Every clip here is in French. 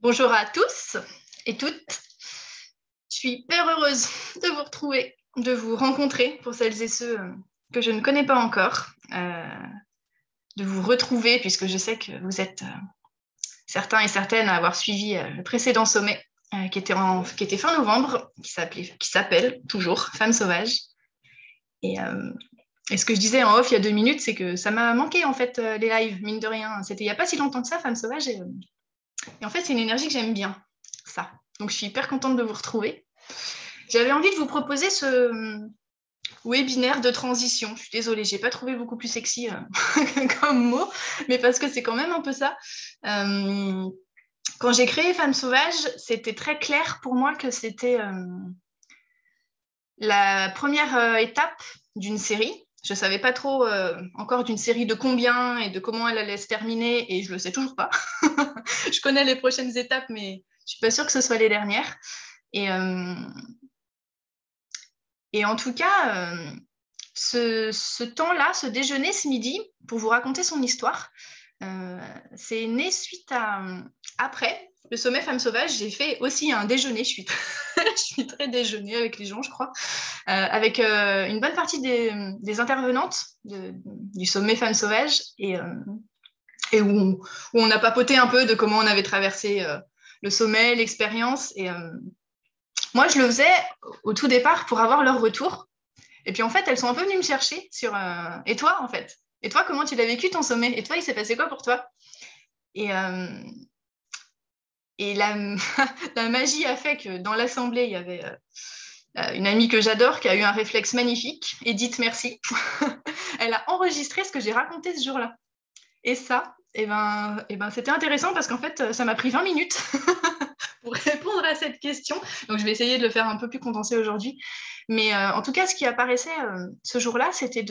Bonjour à tous et toutes. Je suis hyper heureuse de vous retrouver, de vous rencontrer pour celles et ceux que je ne connais pas encore, de vous retrouver puisque je sais que vous êtes certains et certaines à avoir suivi le précédent sommet qui était fin novembre, qui s'appelle toujours Femmes sauvages. Et, euh, et ce que je disais en off il y a 2 minutes, c'est que ça m'a manqué en fait les lives, mine de rien. C'était il n'y a pas si longtemps que ça, Femmes sauvages, et en fait c'est une énergie que j'aime bien, ça. Donc je suis hyper contente de vous retrouver. J'avais envie de vous proposer ce webinaire de transition. Je suis désolée, j'ai pas trouvé beaucoup plus sexy comme mot, mais parce que c'est quand même un peu ça. Euh, Quand j'ai créé Femmes Sauvages, c'était très clair pour moi que c'était la première étape d'une série. Je savais pas trop encore d'une série de combien et de comment elle allait se terminer, et je le sais toujours pas. Je connais les prochaines étapes, mais je suis pas sûre que ce soit les dernières. Et, euh, et en tout cas, ce temps-là, ce déjeuner ce midi, pour vous raconter son histoire, euh, c'est né suite à... Après le sommet Femmes Sauvages, j'ai fait aussi un déjeuner. Je suis très déjeuner avec les gens, je crois, avec une bonne partie des intervenantes du sommet Femmes Sauvages et où on a papoté un peu de comment on avait traversé le sommet, l'expérience. Moi, je le faisais au tout départ pour avoir leur retour. Et puis en fait, elles sont un peu venues me chercher sur et toi en fait. Et toi, comment tu l'as vécu ton sommet? Et toi, il s'est passé quoi pour toi? Et, euh, et la, la magie a fait que dans l'assemblée, il y avait une amie que j'adore qui a eu un réflexe magnifique. Edith, merci. Elle a enregistré ce que j'ai raconté ce jour-là. Et ça, c'était intéressant parce qu'en fait, ça m'a pris 20 minutes pour répondre à cette question. Donc, je vais essayer de le faire un peu plus condensé aujourd'hui. Mais en tout cas, ce qui apparaissait ce jour-là, c'était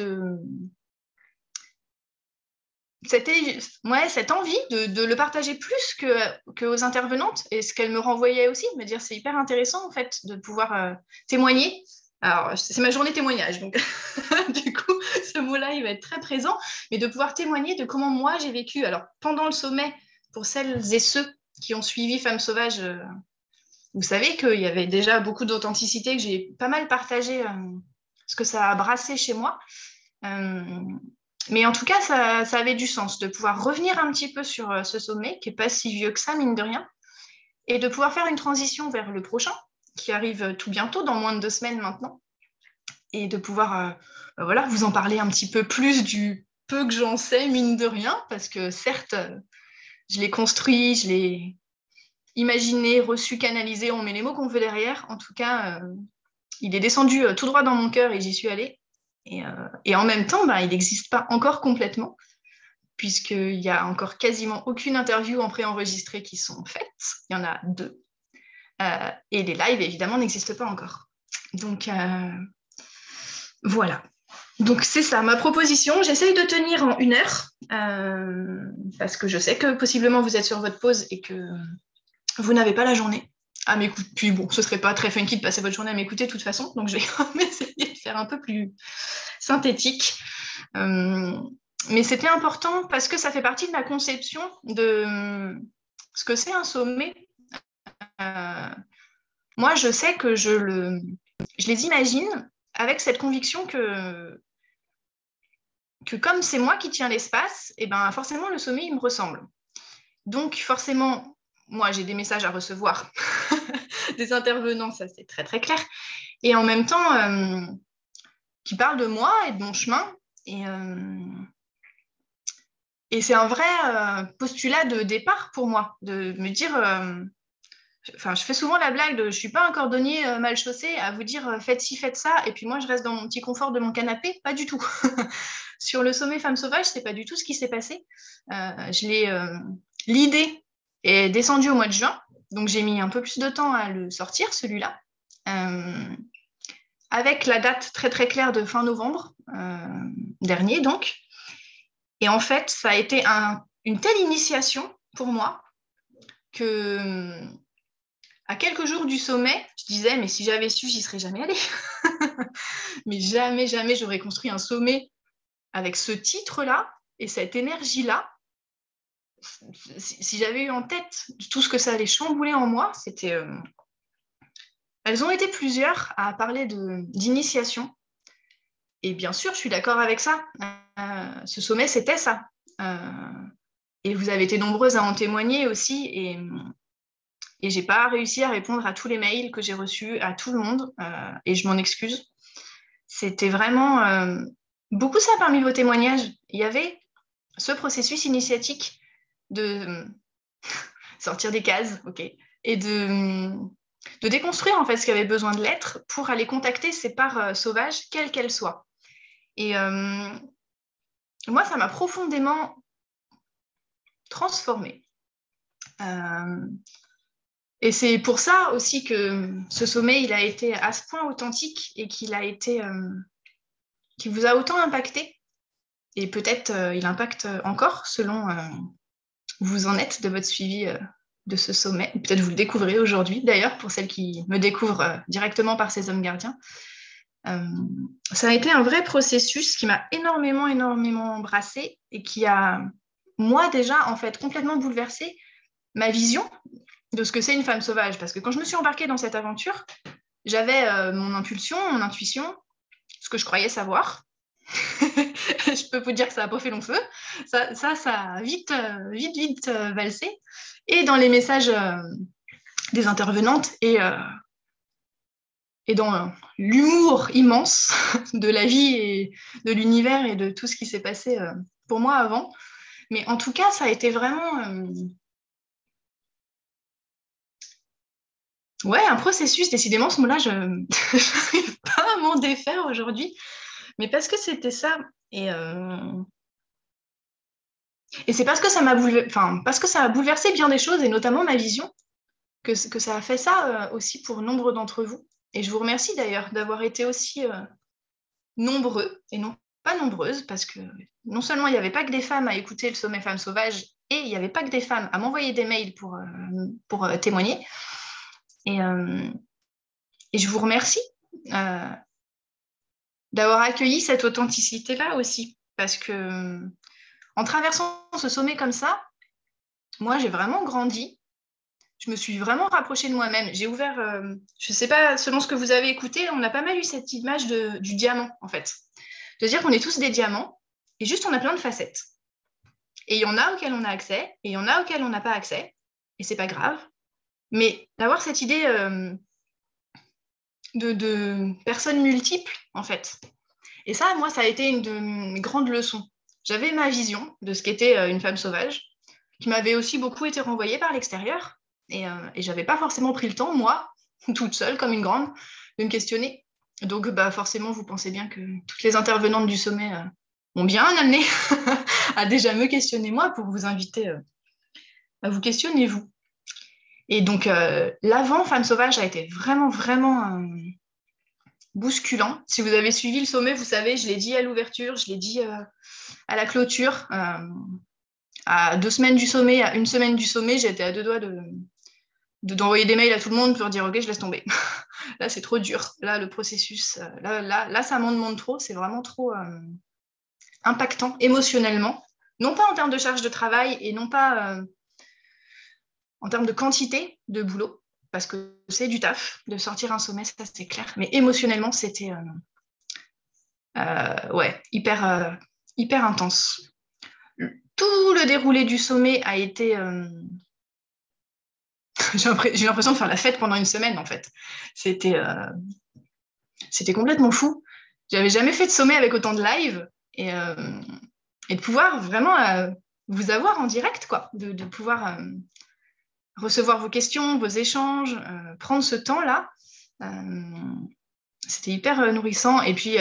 ouais, cette envie de le partager plus qu'aux intervenantes et ce qu'elles me renvoyaient aussi, de me dire c'est hyper intéressant en fait de pouvoir témoigner. Alors, c'est ma journée témoignage, donc du coup, ce mot-là, il va être très présent, mais de pouvoir témoigner de comment moi j'ai vécu. Alors, pendant le sommet, pour celles et ceux qui ont suivi Femmes Sauvages, vous savez qu'il y avait déjà beaucoup d'authenticité, que j'ai pas mal partagé ce que ça a brassé chez moi. Euh, mais en tout cas, ça avait du sens de pouvoir revenir un petit peu sur ce sommet, qui n'est pas si vieux que ça, mine de rien, et de pouvoir faire une transition vers le prochain, qui arrive tout bientôt, dans moins de 2 semaines maintenant, et de pouvoir voilà, vous en parler un petit peu plus du peu que j'en sais, mine de rien, parce que certes, je l'ai construit, je l'ai imaginé, reçu, canalisé, on met les mots qu'on veut derrière. En tout cas, il est descendu tout droit dans mon cœur et j'y suis allée. Et en même temps, bah, il n'existe pas encore complètement, puisqu'il n'y a encore quasiment aucune interview en préenregistré qui sont faites. Il y en a 2. Et les lives, évidemment, n'existent pas encore. Donc, voilà. Donc, c'est ça, ma proposition. J'essaye de tenir en 1 heure, parce que je sais que possiblement vous êtes sur votre pause et que vous n'avez pas la journée à m'écouter. Puis bon, ce serait pas très funky de passer votre journée à m'écouter de toute façon, donc je vais quand même essayer de faire un peu plus synthétique. Euh, mais c'était important parce que ça fait partie de ma conception de ce que c'est un sommet. Euh, Moi, je sais que je les imagine avec cette conviction que comme c'est moi qui tiens l'espace, et ben forcément le sommet il me ressemble. Donc forcément, moi j'ai des messages à recevoir des intervenants, ça c'est très très clair. Et en même temps, qui parlent de moi et de mon chemin. Et, euh, et c'est un vrai postulat de départ pour moi, de me dire, enfin, je fais souvent la blague de je suis pas un cordonnier mal chaussé à vous dire faites ci, faites ça, et puis moi je reste dans mon petit confort de mon canapé, pas du tout. Sur le sommet Femmes Sauvages, c'est pas du tout ce qui s'est passé. L'idée est descendue au mois de juin, donc j'ai mis un peu plus de temps à le sortir, celui-là, avec la date très très claire de fin novembre dernier, donc. Et en fait, ça a été une telle initiation pour moi que à quelques jours du sommet, je disais, mais si j'avais su, j'y serais jamais allée. Mais jamais, jamais, j'aurais construit un sommet avec ce titre-là et cette énergie-là. si j'avais eu en tête tout ce que ça allait chambouler en moi, c'était... elles ont été plusieurs à parler d'initiation. Et bien sûr, je suis d'accord avec ça. Ce sommet, c'était ça. Et vous avez été nombreuses à en témoigner aussi. Et j'ai pas réussi à répondre à tous les mails que j'ai reçus, à tout le monde. Et je m'en excuse. C'était vraiment... beaucoup ça parmi vos témoignages. Il y avait ce processus initiatique de sortir des cases, ok, et de déconstruire en fait ce qui avait besoin de l'être pour aller contacter ces parts sauvages, quelles qu'elles soient. Et moi, ça m'a profondément transformée. Et c'est pour ça aussi que ce sommet, il a été à ce point authentique et qu'il vous a autant impacté. Et peut-être il impacte encore selon où vous en êtes de votre suivi de ce sommet. Peut-être vous le découvrez aujourd'hui, d'ailleurs, pour celles qui me découvrent directement par ces hommes gardiens. Ça a été un vrai processus qui m'a énormément, énormément embrassée et qui a, moi déjà, en fait, complètement bouleversé ma vision de ce que c'est une femme sauvage. Parce que quand je me suis embarquée dans cette aventure, j'avais mon impulsion, mon intuition, ce que je croyais savoir. Je peux vous dire que ça n'a pas fait long feu. Ça a vite valsé. Et dans les messages des intervenantes et dans l'humour immense de la vie et de l'univers et de tout ce qui s'est passé pour moi avant. Mais en tout cas, ça a été vraiment un processus. Décidément, ce mot-là, je n'arrive pas à m'en défaire aujourd'hui. Mais parce que c'était ça. Et c'est parce que ça a bouleversé bien des choses, et notamment ma vision, que ça a fait ça aussi pour nombre d'entre vous. Et je vous remercie d'ailleurs d'avoir été aussi nombreux et non pas nombreuses, parce que non seulement il n'y avait pas que des femmes à écouter le sommet Femmes Sauvages, et il n'y avait pas que des femmes à m'envoyer des mails pour témoigner. Et je vous remercie d'avoir accueilli cette authenticité-là aussi, parce que en traversant ce sommet comme ça, moi j'ai vraiment grandi. Je me suis vraiment rapprochée de moi-même. J'ai ouvert, je ne sais pas, selon ce que vous avez écouté, on a pas mal eu cette image du diamant, en fait. De dire qu'on est tous des diamants, et juste on a plein de facettes. Et il y en a auxquelles on a accès, et il y en a auxquelles on n'a pas accès, et c'est pas grave. Mais d'avoir cette idée de personnes multiples, en fait. Et ça, moi, ça a été une de mes grandes leçons. J'avais ma vision de ce qu'était une femme sauvage, qui m'avait aussi beaucoup été renvoyée par l'extérieur. Et j'avais pas forcément pris le temps, moi, toute seule, comme une grande, de me questionner. Donc, forcément, vous pensez bien que toutes les intervenantes du sommet m'ont bien amené à déjà me questionner, moi, pour vous inviter à vous questionner, vous. Et donc, l'avant Femme Sauvage a été vraiment, vraiment bousculant. Si vous avez suivi le sommet, vous savez, je l'ai dit à l'ouverture, je l'ai dit à la clôture. À 2 semaines du sommet, à 1 semaine du sommet, j'étais à 2 doigts d'envoyer des mails à tout le monde pour dire ok, je laisse tomber. Là, c'est trop dur. Là, le processus, là ça m'en demande trop. C'est vraiment trop impactant émotionnellement. Non pas en termes de charge de travail et non pas en termes de quantité de boulot, parce que c'est du taf de sortir un sommet, ça c'est clair. Mais émotionnellement, c'était hyper intense. Tout le déroulé du sommet a été... j'ai l'impression de faire la fête pendant 1 semaine, en fait. C'était complètement fou. J'avais jamais fait de sommet avec autant de live et de pouvoir vraiment vous avoir en direct, quoi. De pouvoir recevoir vos questions, vos échanges, prendre ce temps-là. C'était hyper nourrissant. Et puis,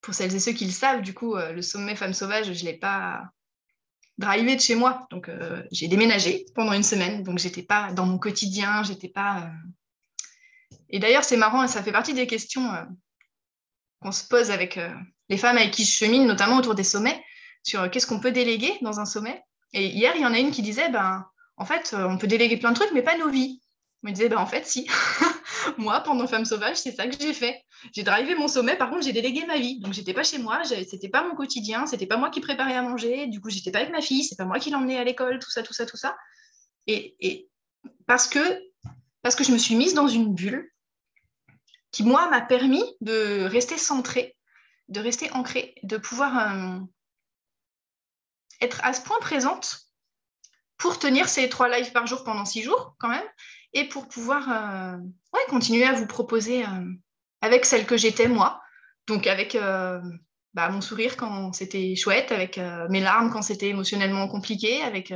pour celles et ceux qui le savent, du coup, le sommet Femmes Sauvages, je ne l'ai pas drivé de chez moi. Donc, j'ai déménagé pendant 1 semaine. Donc, je n'étais pas dans mon quotidien. J'étais pas... Et d'ailleurs, c'est marrant, ça fait partie des questions qu'on se pose avec les femmes avec qui je chemine, notamment autour des sommets, sur qu'est-ce qu'on peut déléguer dans un sommet. Et hier, il y en a une qui disait, en fait, on peut déléguer plein de trucs, mais pas nos vies. On me disait, en fait, si. Moi, pendant Femme sauvage, c'est ça que j'ai fait. J'ai drivé mon sommet, par contre, j'ai délégué ma vie. Donc, j'étais pas chez moi, c'était pas mon quotidien, c'était pas moi qui préparais à manger. Du coup, j'étais pas avec ma fille, c'est pas moi qui l'emmenais à l'école, tout ça, tout ça, tout ça. Et parce que je me suis mise dans une bulle qui, moi, m'a permis de rester centrée, de rester ancrée, de pouvoir être à ce point présente pour tenir ces 3 lives par jour pendant 6 jours, quand même, et pour pouvoir continuer à vous proposer avec celle que j'étais, moi. Donc, avec mon sourire quand c'était chouette, avec mes larmes quand c'était émotionnellement compliqué, avec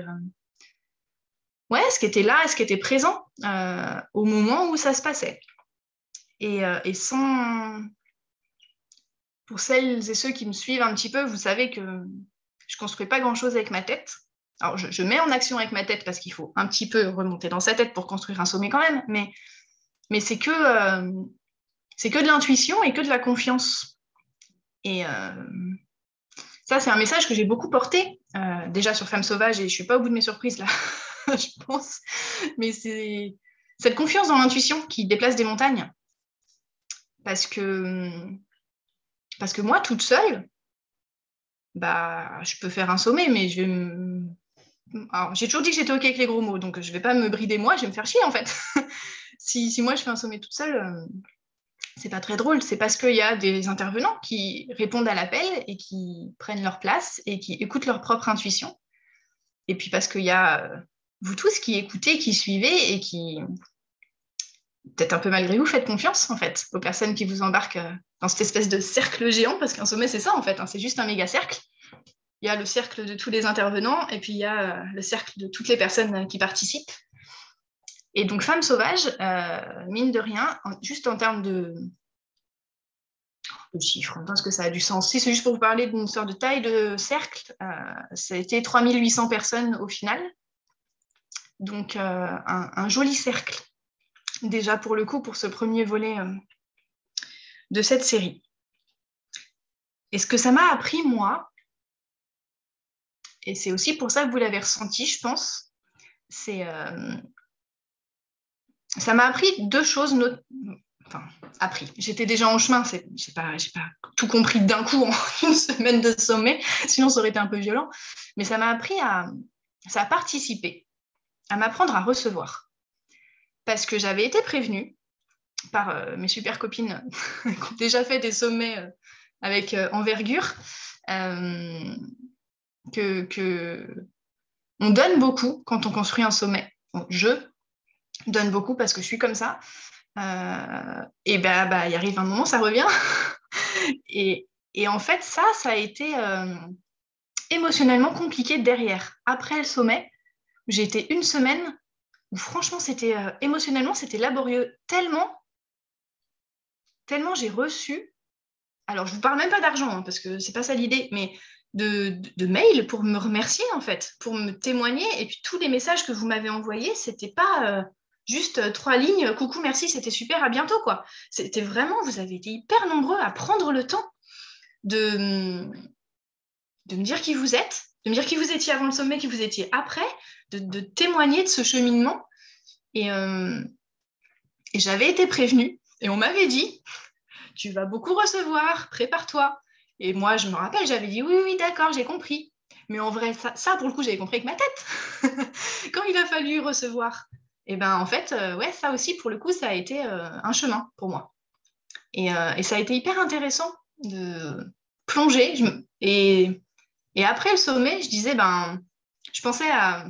ce qui était là et ce qui était présent au moment où ça se passait. Et sans... Pour celles et ceux qui me suivent un petit peu, vous savez que je ne construis pas grand-chose avec ma tête. Alors, je mets en action avec ma tête parce qu'il faut un petit peu remonter dans sa tête pour construire un sommet quand même, mais c'est que de l'intuition et que de la confiance. Et ça, c'est un message que j'ai beaucoup porté, déjà sur Femme sauvage, et je ne suis pas au bout de mes surprises là, je pense. Mais c'est cette confiance dans l'intuition qui déplace des montagnes. Parce que moi, toute seule, je peux faire un sommet, mais alors, j'ai toujours dit que j'étais OK avec les gros mots, donc je ne vais pas me brider moi, je vais me faire chier en fait. si moi je fais un sommet toute seule, c'est pas très drôle. C'est parce qu'il y a des intervenants qui répondent à l'appel et qui prennent leur place et qui écoutent leur propre intuition. Et puis parce qu'il y a vous tous qui écoutez, qui suivez et qui, peut-être un peu malgré vous, faites confiance en fait aux personnes qui vous embarquent dans cette espèce de cercle géant, parce qu'un sommet c'est ça en fait, hein, c'est juste un méga cercle. Il y a le cercle de tous les intervenants et puis il y a le cercle de toutes les personnes qui participent. Et donc, Femme sauvage, mine de rien, juste en termes de chiffres, est-ce que ça a du sens? Si c'est juste pour vous parler d'une sorte de taille de cercle, ça a été 3800 personnes au final. Donc, un joli cercle, déjà pour le coup, pour ce premier volet de cette série. Et ce que ça m'a appris, moi, et c'est aussi pour ça que vous l'avez ressenti, je pense, c'est... ça m'a appris 2 choses. Enfin, appris. J'étais déjà en chemin, j'ai pas tout compris d'un coup en une semaine de sommet, sinon ça aurait été un peu violent. Mais ça m'a appris ça a participé à m'apprendre à recevoir. Parce que j'avais été prévenue par mes super copines qui ont déjà fait des sommets avec envergure, que on donne beaucoup quand on construit un sommet. Bon, je donne beaucoup parce que je suis comme ça. Et il arrive un moment, ça revient. et en fait, ça a été émotionnellement compliqué derrière. Après le sommet, j'ai été une semaine où franchement, c'était émotionnellement, c'était laborieux. Tellement j'ai reçu. Alors, je ne vous parle même pas d'argent, hein, parce que c'est pas ça l'idée, mais de mails pour me remercier, en fait, pour me témoigner. Et puis, tous les messages que vous m'avez envoyés, c'était pas... juste 3 lignes, coucou, merci, c'était super, à bientôt, quoi. C'était vraiment, vous avez été hyper nombreux à prendre le temps de me dire qui vous êtes, de me dire qui vous étiez avant le sommet, qui vous étiez après, de témoigner de ce cheminement. Et j'avais été prévenue, et on m'avait dit, tu vas beaucoup recevoir, prépare-toi. Et moi, je me rappelle, j'avais dit, oui, oui, d'accord, j'ai compris. Mais en vrai, ça pour le coup, j'avais compris avec ma tête. Quand il a fallu recevoir, et en fait, ça aussi, pour le coup, ça a été un chemin pour moi. Et ça a été hyper intéressant de plonger. Et après le sommet, je disais, je pensais à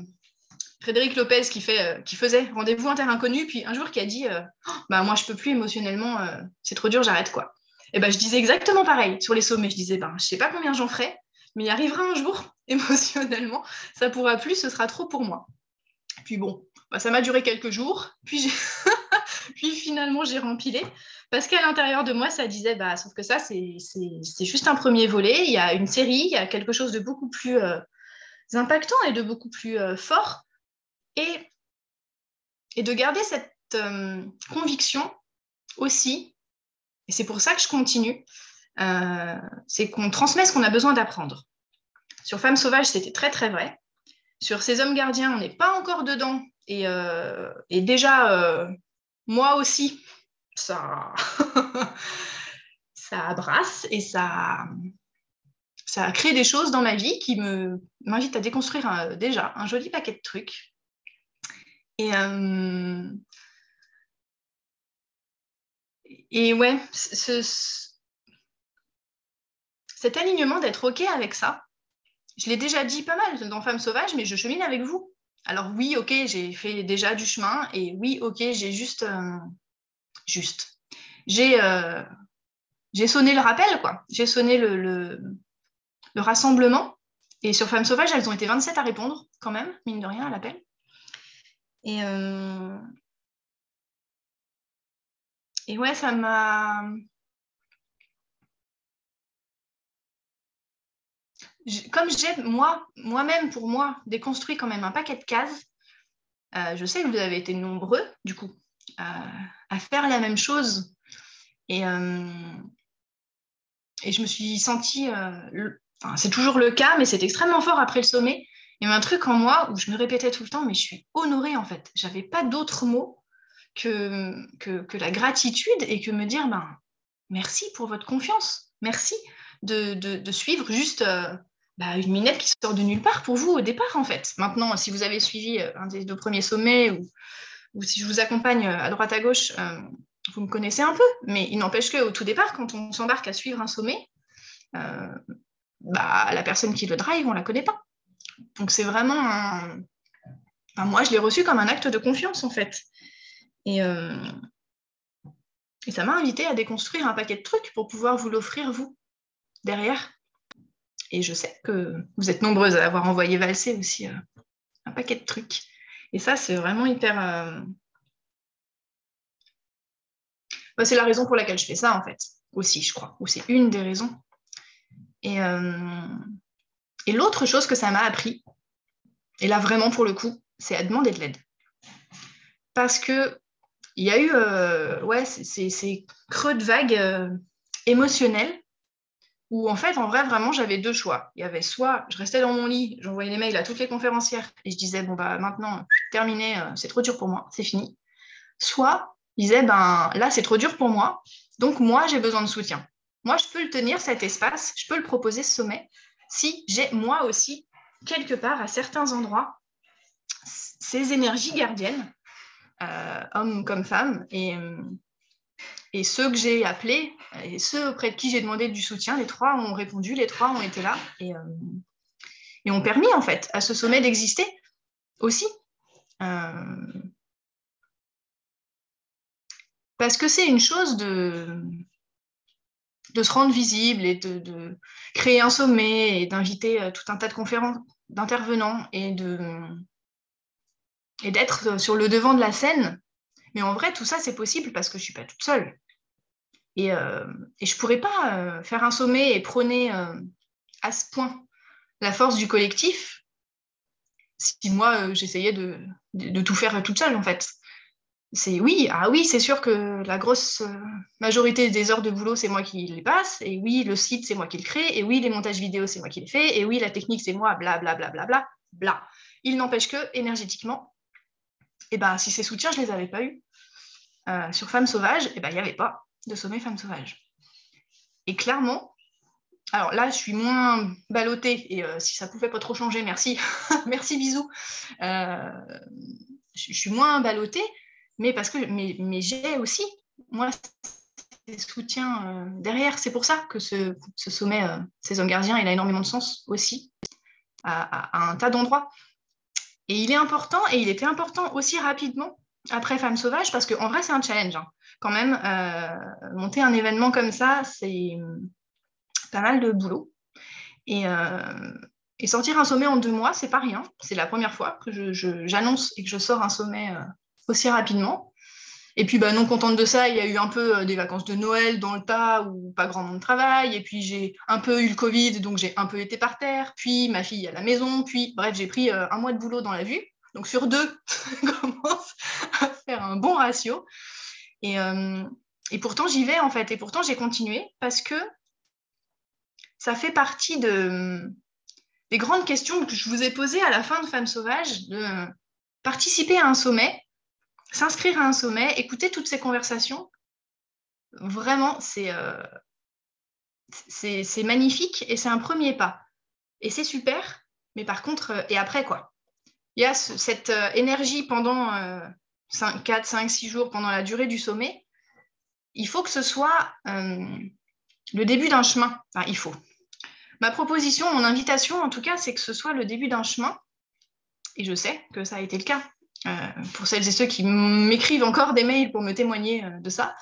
Frédéric Lopez qui faisait Rendez-vous en terre inconnue, puis un jour qui a dit moi, je peux plus émotionnellement, c'est trop dur, j'arrête, quoi. Et je disais exactement pareil sur les sommets. Je disais, je sais pas combien j'en ferai, mais il arrivera un jour, émotionnellement, ça pourra plus, ce sera trop pour moi. Puis bon, ça m'a duré quelques jours, puis finalement j'ai rempilé, parce qu'à l'intérieur de moi, ça disait, sauf que ça, c'est juste un premier volet, il y a une série, il y a quelque chose de beaucoup plus impactant et de beaucoup plus fort, et de garder cette conviction aussi, et c'est pour ça que je continue, c'est qu'on transmet ce qu'on a besoin d'apprendre. Sur Femme sauvage, c'était très très vrai. Sur Ces hommes gardiens, on n'est pas encore dedans, et déjà, moi aussi, ça, ça brasse et ça crée des choses dans ma vie qui m'invitent à déconstruire déjà un joli paquet de trucs. Et ouais, cet alignement d'être OK avec ça, je l'ai déjà dit pas mal dans Femmes Sauvages, mais je chemine avec vous. Alors oui, OK, j'ai fait déjà du chemin, et oui, OK, j'ai j'ai sonné le rappel, quoi. J'ai sonné le rassemblement. Et sur Femmes Sauvages, elles ont été 27 à répondre, quand même, mine de rien, à l'appel. Et ouais, ça m'a... Comme j'ai, moi-même, pour moi, déconstruit quand même un paquet de cases, je sais que vous avez été nombreux, du coup, à faire la même chose. Et je me suis sentie... Enfin, c'est toujours le cas, mais c'est extrêmement fort après le sommet. Il y avait un truc en moi où je me répétais tout le temps, mais je suis honorée, en fait. J'avais pas d'autres mots que la gratitude, et que me dire, ben, merci pour votre confiance. Merci de suivre juste une minette qui sort de nulle part pour vous au départ, en fait. Maintenant, si vous avez suivi un des 2 premiers sommets, ou si je vous accompagne à droite à gauche, vous me connaissez un peu. Mais il n'empêche qu'au tout départ, quand on s'embarque à suivre un sommet, la personne qui le drive, on ne la connaît pas. Donc c'est vraiment moi, je l'ai reçu comme un acte de confiance, en fait. Et ça m'a invité à déconstruire un paquet de trucs pour pouvoir vous l'offrir, vous, derrière. Et je sais que vous êtes nombreuses à avoir envoyé valser aussi un paquet de trucs. Et ça, c'est vraiment hyper... c'est la raison pour laquelle je fais ça, en fait, aussi, je crois. Ou c'est une des raisons. Et l'autre chose que ça m'a appris, et là, vraiment, pour le coup, c'est à demander de l'aide. Parce que il y a eu ces creux de vagues émotionnels, où en fait, en vrai, vraiment, j'avais 2 choix. Il y avait soit je restais dans mon lit, j'envoyais des mails à toutes les conférencières, et je disais, bon, maintenant, terminé, c'est trop dur pour moi, c'est fini. Soit je disais, là, c'est trop dur pour moi, donc moi, j'ai besoin de soutien. Moi, je peux le tenir, cet espace, je peux le proposer, ce sommet, si j'ai, moi aussi, quelque part, à certains endroits, ces énergies gardiennes, hommes comme femmes, et ceux que j'ai appelés, et ceux auprès de qui j'ai demandé du soutien, les 3 ont répondu, les 3 ont été là, et ont permis, en fait, à ce sommet d'exister aussi. Parce que c'est une chose de se rendre visible, et de créer un sommet, et d'inviter tout un tas d'intervenants, et d'être sur le devant de la scène. Mais en vrai, tout ça, c'est possible parce que je ne suis pas toute seule. Et je ne pourrais pas faire un sommet et prôner à ce point la force du collectif si moi, j'essayais de tout faire toute seule, en fait. Oui, c'est sûr que la grosse majorité des heures de boulot, c'est moi qui les passe, et oui, le site, c'est moi qui le crée, et oui, les montages vidéo, c'est moi qui les fais, et oui, la technique, c'est moi, bla bla bla bla bla bla. Il n'empêche que, énergétiquement, si ces soutiens, je ne les avais pas eus sur Femmes Sauvages, il n'y avait pas de sommet Femmes Sauvages. Et clairement, alors là, je suis moins ballottée, et si ça pouvait pas trop changer, merci, merci, bisous. Je suis moins ballottée, mais parce que j'ai aussi, moi, des soutiens derrière. C'est pour ça que ce sommet, ces hommes gardiens, il a énormément de sens aussi à un tas d'endroits. Et il est important, et il était important aussi rapidement après Femmes Sauvages, parce qu'en vrai, c'est un challenge, hein. Quand même, monter un événement comme ça, c'est pas mal de boulot. Et sortir un sommet en 2 mois, c'est pas rien. C'est la première fois que j'annonce et que je sors un sommet aussi rapidement. Et puis, non contente de ça, il y a eu un peu des vacances de Noël dans le tas où pas grand monde travaille. Et puis, j'ai un peu eu le Covid, donc j'ai un peu été par terre. Puis, ma fille à la maison. Puis, bref, j'ai pris 1 mois de boulot dans la vue. Donc, sur 2, ça commence à faire un bon ratio. Et pourtant, j'y vais, en fait. Et pourtant, j'ai continué parce que ça fait partie des grandes questions que je vous ai posées à la fin de Femmes Sauvages, de participer à un sommet, s'inscrire à un sommet, écouter toutes ces conversations, vraiment, c'est magnifique et c'est un premier pas. Et c'est super, mais par contre, et après quoi? Il y a cette énergie pendant 4, 5, 6 jours, pendant la durée du sommet. Il faut que ce soit le début d'un chemin. Enfin, il faut. Ma proposition, mon invitation, en tout cas, c'est que ce soit le début d'un chemin. Et je sais que ça a été le cas. Pour celles et ceux qui m'écrivent encore des mails pour me témoigner de ça,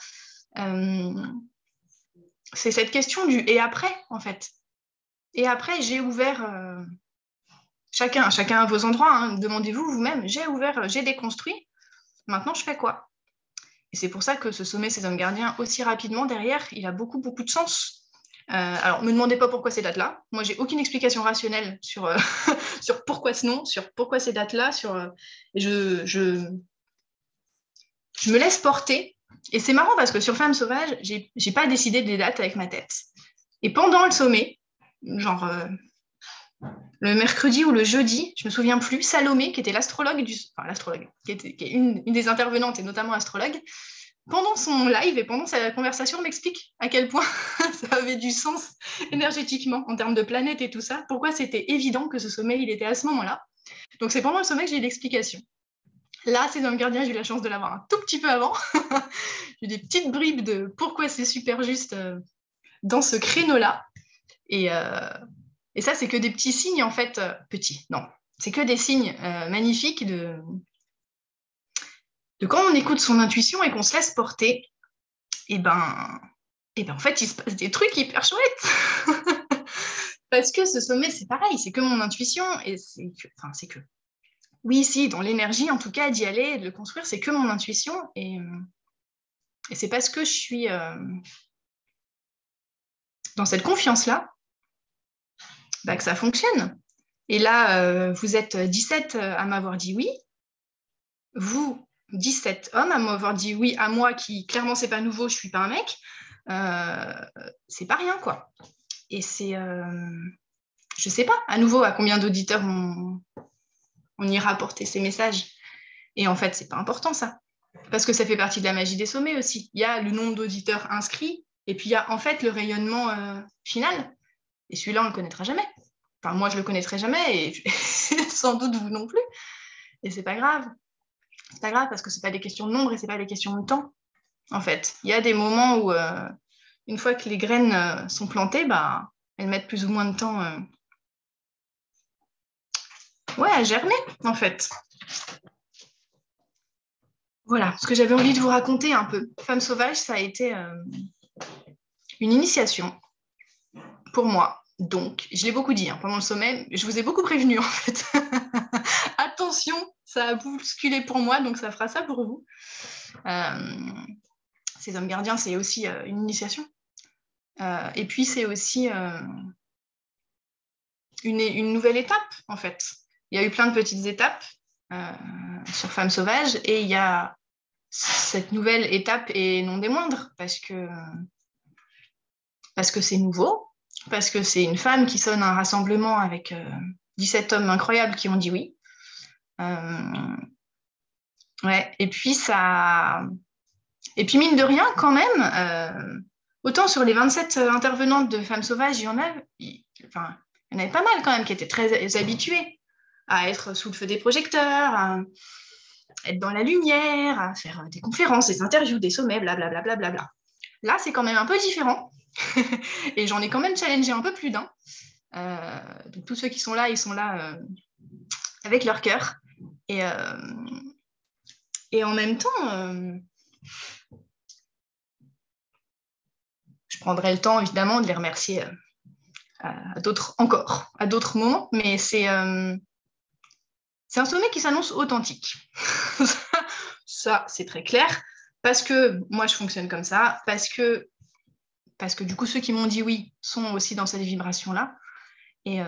c'est cette question du et après, en fait. Et après, j'ai ouvert, chacun à vos endroits, hein, demandez-vous vous-même, j'ai ouvert, j'ai déconstruit, maintenant je fais quoi? Et c'est pour ça que ce sommet Ces Hommes Gardiens, aussi rapidement derrière, il a beaucoup, beaucoup de sens. Alors, ne me demandez pas pourquoi ces dates-là. Moi, j'ai aucune explication rationnelle sur, sur pourquoi ce nom, sur pourquoi ces dates-là. Je me laisse porter. Et c'est marrant parce que sur Femmes Sauvages, j'ai pas décidé des dates avec ma tête. Et pendant le sommet, genre le mercredi ou le jeudi, je me souviens plus, Salomé, qui était l'astrologue, qui est une des intervenantes et notamment astrologue, pendant son live et pendant sa conversation, m'explique à quel point ça avait du sens énergétiquement en termes de planète et tout ça, pourquoi c'était évident que ce sommet, il était à ce moment-là. Donc c'est pendant le sommet que j'ai eu l'explication. Là, Ces Hommes Gardiens, j'ai eu la chance de l'avoir un tout petit peu avant. J'ai eu des petites bribes de pourquoi c'est super juste dans ce créneau-là. Et ça, c'est que des petits signes, en fait, petits, non. C'est que des signes magnifiques de quand on écoute son intuition et qu'on se laisse porter, et ben, en fait, il se passe des trucs hyper chouettes. Parce que ce sommet, c'est pareil, c'est que mon intuition, et c'est que. Oui, si, dans l'énergie, en tout cas, d'y aller, de le construire, c'est que mon intuition. Et c'est parce que je suis dans cette confiance-là bah, que ça fonctionne. Et là, vous êtes 17 à m'avoir dit oui. Vous, 17 hommes à m'avoir dit oui à moi, qui clairement, c'est pas nouveau, je suis pas un mec. C'est pas rien, quoi. Et c'est... je sais pas, à nouveau, à combien d'auditeurs on ira porter ces messages. Et en fait, c'est pas important, ça. Parce que ça fait partie de la magie des sommets aussi. Il y a le nombre d'auditeurs inscrits, et puis il y a en fait le rayonnement final. Et celui-là, on ne le connaîtra jamais. Enfin, moi, je le connaîtrai jamais, et sans doute vous non plus. Et c'est pas grave. C'est pas grave parce que c'est pas des questions de nombre et c'est pas des questions de temps. En fait, il y a des moments où, une fois que les graines sont plantées, bah, elles mettent plus ou moins de temps à germer, en fait. Voilà, ce que j'avais envie de vous raconter un peu. Femme sauvage, ça a été une initiation pour moi. Donc, je l'ai beaucoup dit pendant le sommet, je vous ai beaucoup prévenu en fait. Attention, ça a bousculé pour moi, donc ça fera ça pour vous. Ces hommes gardiens, c'est aussi une initiation. Et puis, c'est aussi une nouvelle étape, en fait. Il y a eu plein de petites étapes sur Femmes Sauvages, et il y a cette nouvelle étape, et non des moindres, parce que c'est nouveau, parce que c'est une femme qui sonne un rassemblement avec 17 hommes incroyables qui ont dit oui. Ouais, et puis mine de rien, quand même, autant sur les 27 intervenantes de Femmes Sauvages, il y en avait pas mal quand même qui étaient très habituées à être sous le feu des projecteurs, à être dans la lumière, à faire des conférences, des interviews, des sommets, blablabla. Bla, bla, bla. Là, c'est quand même un peu différent. Et j'en ai quand même challengé un peu plus d'un. Donc tous ceux qui sont là, ils sont là avec leur cœur. Et en même temps, je prendrai le temps, évidemment, de les remercier à d'autres moments. Mais c'est un sommet qui s'annonce authentique. Ça, c'est très clair. Parce que moi, je fonctionne comme ça. Parce que du coup, ceux qui m'ont dit oui sont aussi dans cette vibration-là. Et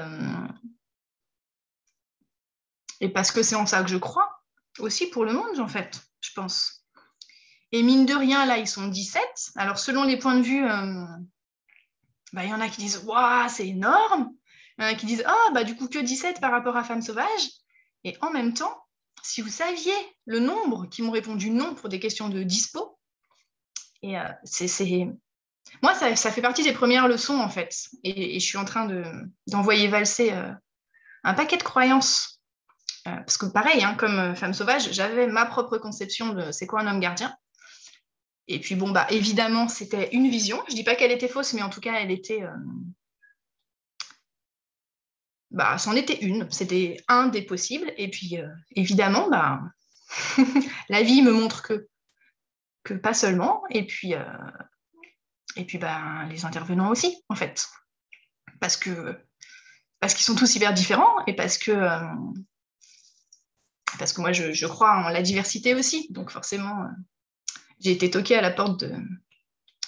parce que c'est en ça que je crois, aussi pour le monde, en fait, je pense. Et mine de rien, là, ils sont 17. Alors, selon les points de vue, y en a qui disent « Waouh, c'est énorme !» Il y en a qui disent « Ah, du coup, que 17 par rapport à Femmes Sauvages ?» Et en même temps, si vous saviez le nombre qui m'ont répondu non pour des questions de dispo, Et moi, ça fait partie des premières leçons, en fait. Et je suis en train d'envoyer valser un paquet de croyances. Parce que pareil, hein, comme femme sauvage, j'avais ma propre conception de c'est quoi un homme gardien. Et puis bon, bah évidemment, c'était une vision. Je dis pas qu'elle était fausse, mais en tout cas, elle était... bah, c'en était une. C'était un des possibles. Et puis, évidemment, bah, la vie me montre que pas seulement. Et puis bah, les intervenants aussi, en fait. Parce qu'ils sont tous hyper différents et parce que moi, je crois en la diversité aussi. Donc forcément, j'ai été toquée à la porte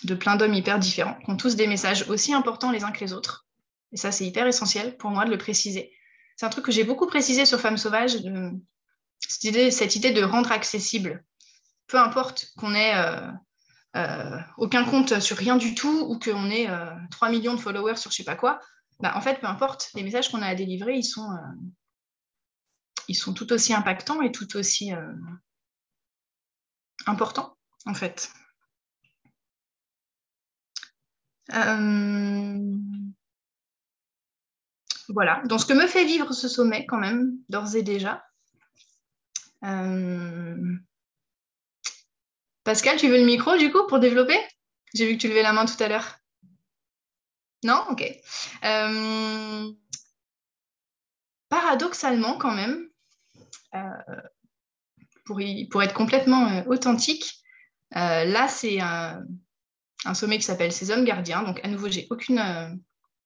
de plein d'hommes hyper différents, qui ont tous des messages aussi importants les uns que les autres. Et ça, c'est hyper essentiel pour moi de le préciser. C'est un truc que j'ai beaucoup précisé sur Femmes Sauvages, cette idée de rendre accessible. Peu importe qu'on ait aucun compte sur rien du tout ou qu'on ait 3 millions de followers sur je sais pas quoi, bah, en fait, peu importe, les messages qu'on a à délivrer, ils sont tout aussi impactants et tout aussi importants, en fait. Voilà, donc ce que me fait vivre ce sommet quand même, d'ores et déjà. Pascal, tu veux le micro du coup pour développer? J'ai vu que tu levais la main tout à l'heure. Non? Ok. Paradoxalement quand même, pour être complètement authentique, là c'est un sommet qui s'appelle Ces hommes gardiens. Donc à nouveau, j'ai aucune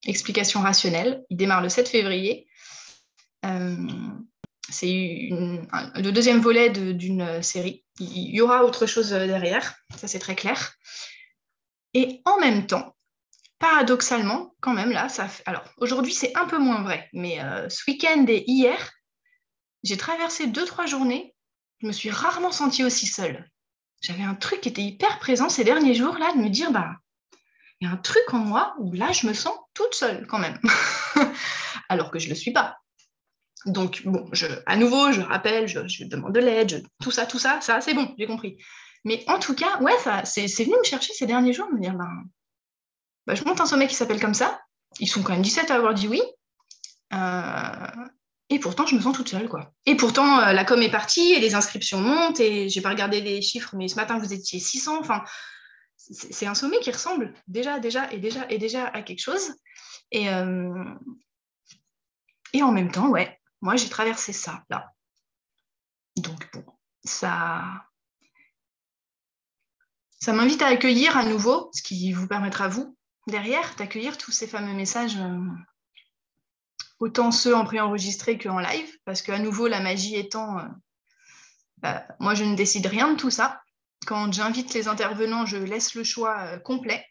explication rationnelle. Il démarre le 7 février. C'est le deuxième volet d'une série. Il y aura autre chose derrière, ça c'est très clair. Et en même temps, paradoxalement, quand même, là, alors aujourd'hui c'est un peu moins vrai, mais ce week-end et hier, j'ai traversé 2-3 journées, je me suis rarement sentie aussi seule. J'avais un truc qui était hyper présent ces derniers jours, là, de me dire, bah, il y a un truc en moi où là, je me sens toute seule quand même, alors que je ne le suis pas. Donc, bon, à nouveau, je rappelle, je demande de l'aide, tout ça, ça, c'est bon, j'ai compris. Mais en tout cas, ouais, c'est venu me chercher ces derniers jours, me dire, bah, je monte un sommet qui s'appelle comme ça. Ils sont quand même 17 à avoir dit oui. Et pourtant, je me sens toute seule, quoi. Et pourtant, la com est partie et les inscriptions montent et j'ai pas regardé les chiffres, mais ce matin, vous étiez 600. Enfin, c'est un sommet qui ressemble déjà à quelque chose. Et en même temps, ouais, moi, j'ai traversé ça, là. Donc, bon, ça m'invite à accueillir à nouveau, ce qui vous permettra, vous, derrière, d'accueillir tous ces fameux messages, autant ceux en préenregistré qu'en live, parce qu'à nouveau, la magie étant, moi, je ne décide rien de tout ça. Quand j'invite les intervenants, je laisse le choix complet.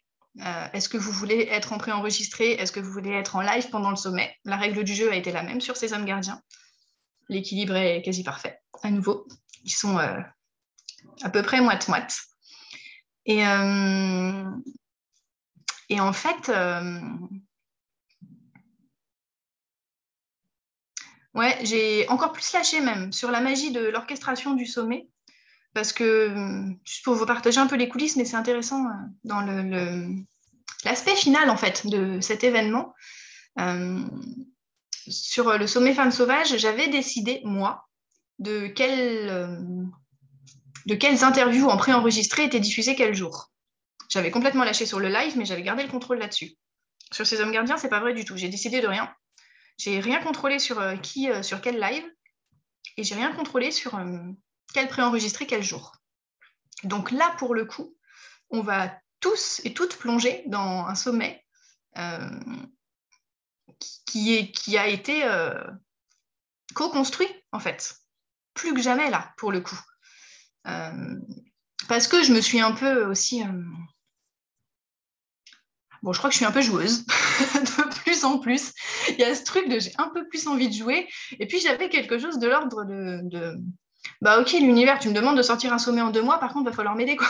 Est-ce que vous voulez être en préenregistré? Est-ce que vous voulez être en live pendant le sommet? La règle du jeu a été la même sur ces hommes gardiens. L'équilibre est quasi parfait. À nouveau, ils sont à peu près moite-moite. Et en fait, ouais, j'ai encore plus lâché même sur la magie de l'orchestration du sommet. Parce que, juste pour vous partager un peu les coulisses, mais c'est intéressant dans l'aspect final en fait de cet événement. Sur le sommet Femmes Sauvages, j'avais décidé, moi, de quelles interviews en préenregistré étaient diffusées quel jour. J'avais complètement lâché sur le live, mais j'avais gardé le contrôle là-dessus. Sur ces hommes gardiens, c'est pas vrai du tout. J'ai décidé de rien. J'ai rien contrôlé sur sur quel live, et j'ai rien contrôlé sur quel préenregistré quel jour. Donc là, pour le coup, on va tous et toutes plonger dans un sommet qui a été co-construit, en fait. Plus que jamais, là, pour le coup. Parce que je me suis un peu aussi... Bon, je crois que je suis un peu joueuse, de plus en plus. Il y a ce truc de j'ai un peu plus envie de jouer. Et puis, j'avais quelque chose de l'ordre de... Bah ok, l'univers, tu me demandes de sortir un sommet en 2 mois, par contre, il va falloir m'aider, quoi.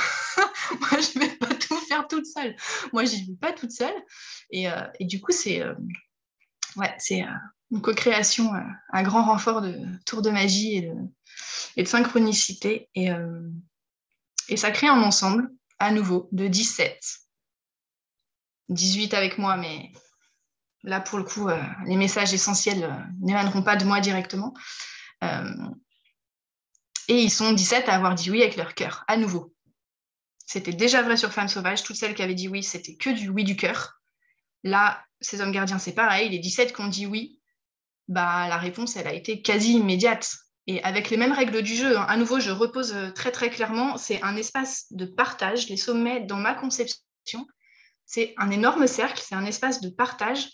Moi, je ne vais pas tout faire toute seule. Moi, j'y vais pas toute seule. Et du coup, c'est une co-création, un grand renfort de tour de magie et de synchronicité. Et ça crée un ensemble à nouveau de 17. 18 avec moi, mais là, pour le coup, les messages essentiels n'émaneront pas de moi directement. Et ils sont 17 à avoir dit oui avec leur cœur, à nouveau. C'était déjà vrai sur Femmes Sauvages. Toutes celles qui avaient dit oui, c'était que du oui du cœur. Là, ces hommes gardiens, c'est pareil. Les 17 qui ont dit oui, bah, la réponse, elle a été quasi immédiate. Et avec les mêmes règles du jeu, hein. À nouveau, je repose très très clairement, c'est un espace de partage. Les sommets, dans ma conception, c'est un énorme cercle, c'est un espace de partage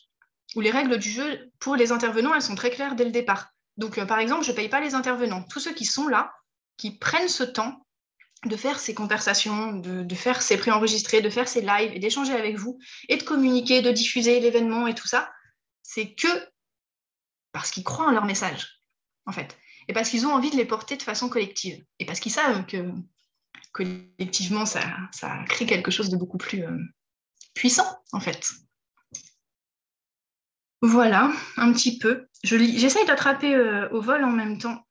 où les règles du jeu, pour les intervenants, elles sont très claires dès le départ. Donc, par exemple, je ne paye pas les intervenants. Tous ceux qui sont là, qui prennent ce temps de faire ces conversations, de faire ces préenregistrés, de faire ces lives et d'échanger avec vous et de communiquer, de diffuser l'événement et tout ça, c'est que parce qu'ils croient en leur message, en fait. Et parce qu'ils ont envie de les porter de façon collective. Et parce qu'ils savent que collectivement, ça crée quelque chose de beaucoup plus puissant, en fait. Voilà, un petit peu. J'essaye d'attraper au vol en même temps.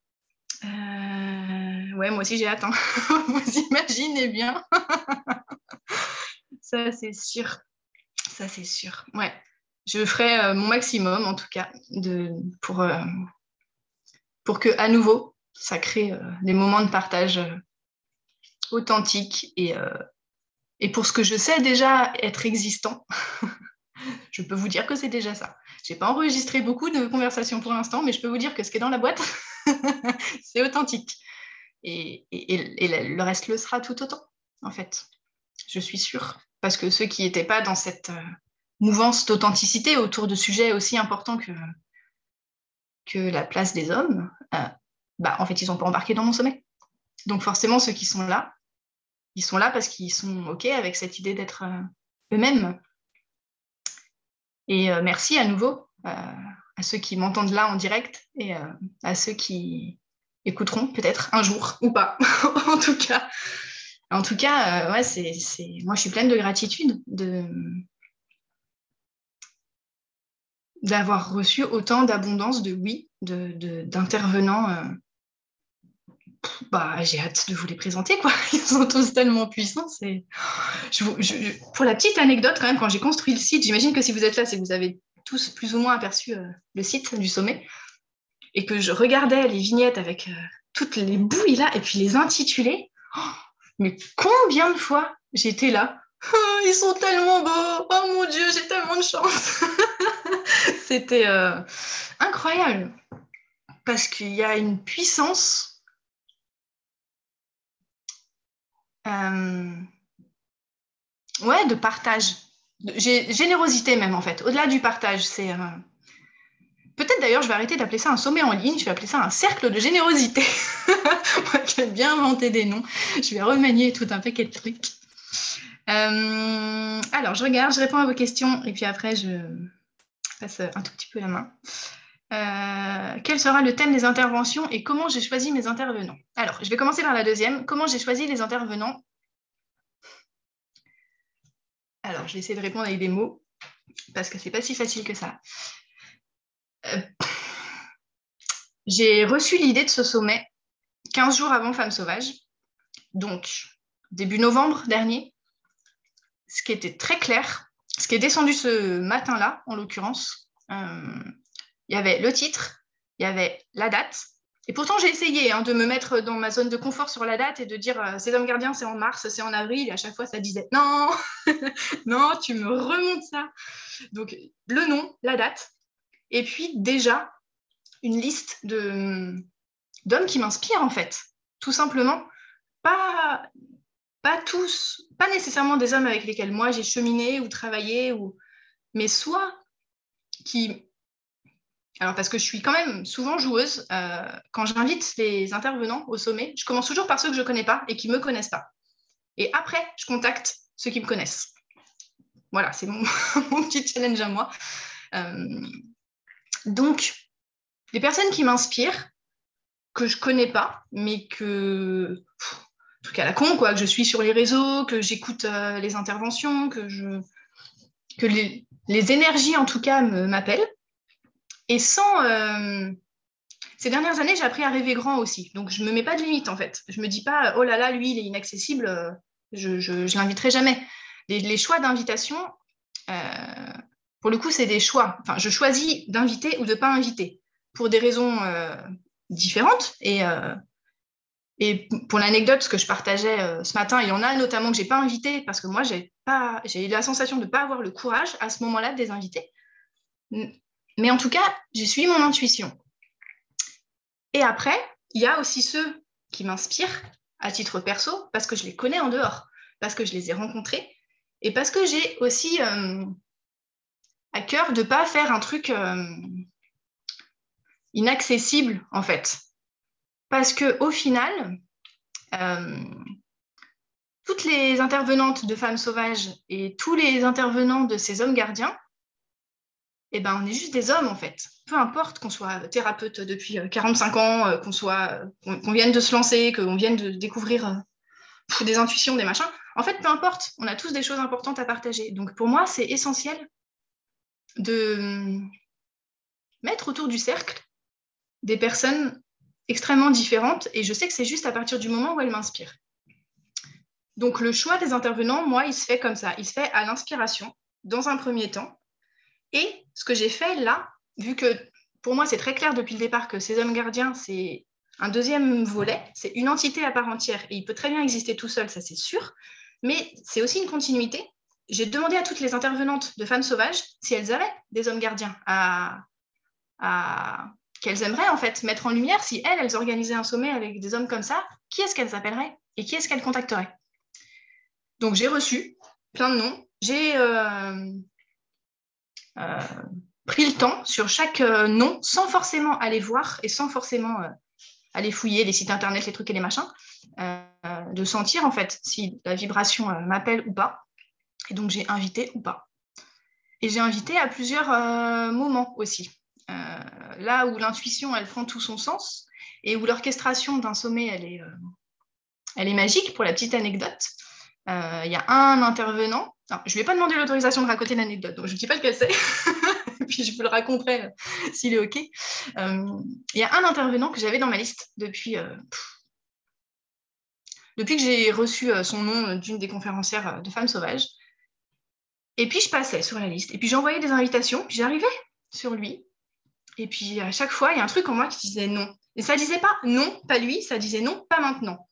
Ouais, moi aussi j'ai hâte, hein. Vous imaginez bien. Ça, c'est sûr. Ça, c'est sûr. Ouais. Je ferai mon maximum, en tout cas, pour que, à nouveau, ça crée des moments de partage authentiques et pour ce que je sais déjà être existant, je peux vous dire que c'est déjà ça. Je n'ai pas enregistré beaucoup de conversations pour l'instant, mais je peux vous dire que ce qui est dans la boîte, c'est authentique. Et le reste le sera tout autant, en fait. Je suis sûre. Parce que ceux qui n'étaient pas dans cette mouvance d'authenticité autour de sujets aussi importants que la place des hommes, bah, en fait, ils n'ont pas embarqué dans mon sommet. Donc forcément, ceux qui sont là, ils sont là parce qu'ils sont OK avec cette idée d'être eux-mêmes. Et merci à nouveau à ceux qui m'entendent là en direct et à ceux qui écouteront peut-être un jour ou pas, en tout cas. En tout cas, ouais, moi, je suis pleine de gratitude d'avoir reçu autant d'abondance de oui, d'intervenants. Bah, j'ai hâte de vous les présenter, quoi. Ils sont tous tellement puissants. Pour la petite anecdote, quand même, quand j'ai construit le site, j'imagine que si vous êtes là, c'est que vous avez tous plus ou moins aperçu le site du sommet et que je regardais les vignettes avec toutes les bouilles là et puis les intitulés. Oh, mais combien de fois j'étais là? Oh, ils sont tellement beaux! Oh mon Dieu, j'ai tellement de chance! C'était incroyable parce qu'il y a une puissance ouais, de partage. Générosité même en fait. Au-delà du partage, c'est peut-être d'ailleurs, je vais arrêter d'appeler ça un sommet en ligne, je vais appeler ça un cercle de générosité. Moi qui ai bien inventé des noms, je vais remanier tout un paquet de trucs. Alors, je regarde, je réponds à vos questions et puis après, je passe un tout petit peu la main. Quel sera le thème des interventions et comment j'ai choisi mes intervenants? Alors, je vais commencer par la deuxième. Comment j'ai choisi les intervenants? Alors, je vais essayer de répondre avec des mots parce que c'est pas si facile que ça. J'ai reçu l'idée de ce sommet 15 jours avant Femmes Sauvages, donc début novembre dernier. Ce qui était très clair, ce qui est descendu ce matin-là, en l'occurrence, il y avait le titre, il y avait la date. Et pourtant, j'ai essayé de me mettre dans ma zone de confort sur la date et de dire ces hommes gardiens, c'est en mars, c'est en avril. Et à chaque fois, ça disait non, non, tu me remontes ça. Donc, le nom, la date. Et puis, déjà, une liste d'hommes qui m'inspirent, en fait. Tout simplement. Pas tous, pas nécessairement des hommes avec lesquels moi j'ai cheminé ou travaillé, mais soit qui. Alors, parce que je suis quand même souvent joueuse, quand j'invite les intervenants au sommet, je commence toujours par ceux que je ne connais pas et qui ne me connaissent pas. Et après, je contacte ceux qui me connaissent. Voilà, c'est mon petit challenge à moi. Donc, les personnes qui m'inspirent, que je ne connais pas, mais que. Truc à la con, quoi, que je suis sur les réseaux, que j'écoute les interventions, que les énergies, en tout cas, m'appellent. Et ces dernières années, j'ai appris à rêver grand aussi. Donc, je ne me mets pas de limite, en fait. Je ne me dis pas, oh là là, lui, il est inaccessible. Je l'inviterai jamais. Les choix d'invitation, pour le coup, c'est des choix. Enfin, je choisis d'inviter ou de ne pas inviter pour des raisons différentes. Et pour l'anecdote, ce que je partageais ce matin, il y en a notamment que je n'ai pas invité parce que moi, j'ai eu la sensation de ne pas avoir le courage à ce moment-là de les inviter. Mais en tout cas, j'ai suivi mon intuition. Et après, il y a aussi ceux qui m'inspirent à titre perso parce que je les connais en dehors, parce que je les ai rencontrés et parce que j'ai aussi à cœur de ne pas faire un truc inaccessible, en fait. Parce qu'au final, toutes les intervenantes de femmes sauvages et tous les intervenants de ces hommes gardiens, eh ben, on est juste des hommes, en fait. Peu importe qu'on soit thérapeute depuis 45 ans, qu'on vienne de se lancer, qu'on vienne de découvrir des intuitions, des machins. En fait, peu importe, on a tous des choses importantes à partager. Donc, pour moi, c'est essentiel de mettre autour du cercle des personnes extrêmement différentes. Et je sais que c'est juste à partir du moment où elles m'inspirent. Donc, le choix des intervenants, moi, il se fait comme ça. Il se fait à l'inspiration, dans un premier temps. Et ce que j'ai fait là, vu que pour moi, c'est très clair depuis le départ que ces hommes gardiens, c'est un deuxième volet, c'est une entité à part entière. Et il peut très bien exister tout seul, ça c'est sûr. Mais c'est aussi une continuité. J'ai demandé à toutes les intervenantes de femmes sauvages si elles avaient des hommes gardiens qu'elles aimeraient en fait mettre en lumière. Si elles organisaient un sommet avec des hommes comme ça, qui est-ce qu'elles appelleraient et qui est-ce qu'elles contacteraient? Donc j'ai reçu plein de noms. J'ai pris le temps sur chaque nom sans forcément aller voir et sans forcément aller fouiller les sites internet, les trucs et les machins, de sentir en fait si la vibration m'appelle ou pas. Et donc j'ai invité ou pas. Et j'ai invité à plusieurs moments aussi. Là où l'intuition, elle prend tout son sens et où l'orchestration d'un sommet, elle est magique, pour la petite anecdote. Il y a un intervenant. Alors, je ne lui ai pas demandé l'autorisation de raconter l'anecdote, donc je ne dis pas lequel c'est. Puis je vous le raconterai s'il est OK. Il y a un intervenant que j'avais dans ma liste depuis que j'ai reçu son nom d'une des conférencières de Femmes Sauvages. Et puis je passais sur la liste. Et puis j'envoyais des invitations, puis j'arrivais sur lui. Et puis à chaque fois, il y a un truc en moi qui disait non. Et ça ne disait pas non, pas lui, ça disait non, pas maintenant.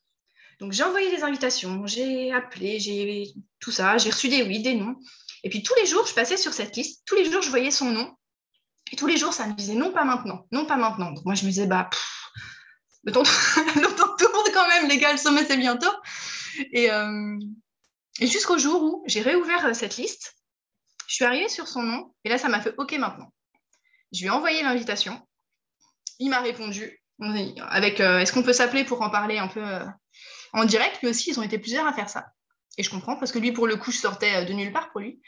Donc j'ai envoyé des invitations, j'ai appelé, j'ai tout ça, j'ai reçu des oui, des non. Et puis tous les jours, je passais sur cette liste, tous les jours, je voyais son nom. Et tous les jours, ça me disait non, pas maintenant, non, pas maintenant. Donc moi, je me disais, le temps tourne quand même, les gars, le sommet, c'est bientôt. Et jusqu'au jour où j'ai réouvert cette liste, je suis arrivée sur son nom, et là, ça m'a fait OK maintenant. Je lui ai envoyé l'invitation, il m'a répondu avec est-ce qu'on peut s'appeler pour en parler un peu en direct. Lui aussi, ils ont été plusieurs à faire ça. Et je comprends, parce que lui, pour le coup, je sortais de nulle part pour lui.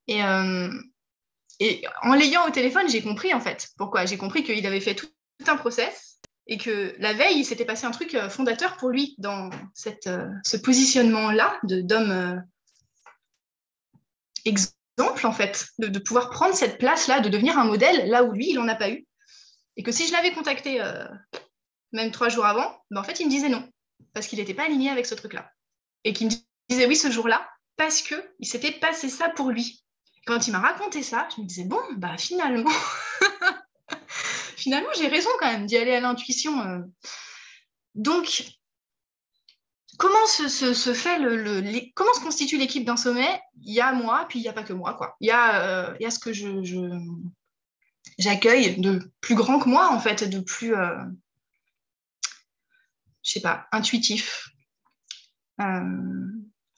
Et en l'ayant au téléphone, j'ai compris en fait pourquoi. J'ai compris qu'il avait fait tout un process et que la veille, il s'était passé un truc fondateur pour lui dans ce positionnement-là d'homme exemple en fait, de pouvoir prendre cette place-là, de devenir un modèle là où lui, il n'en a pas eu. Et que si je l'avais contacté même 3 jours avant, ben, en fait, il me disait non, parce qu'il n'était pas aligné avec ce truc-là. Et qu'il me disait oui ce jour-là, parce qu'il s'était passé ça pour lui. Quand il m'a raconté ça, je me disais, bon, bah finalement, j'ai raison quand même d'y aller à l'intuition. Donc, comment se fait comment se constitue l'équipe d'un sommet? Il y a moi, puis il n'y a pas que moi, quoi. Il y a ce que j'accueille de plus grand que moi, en fait, de plus, je sais pas, intuitif.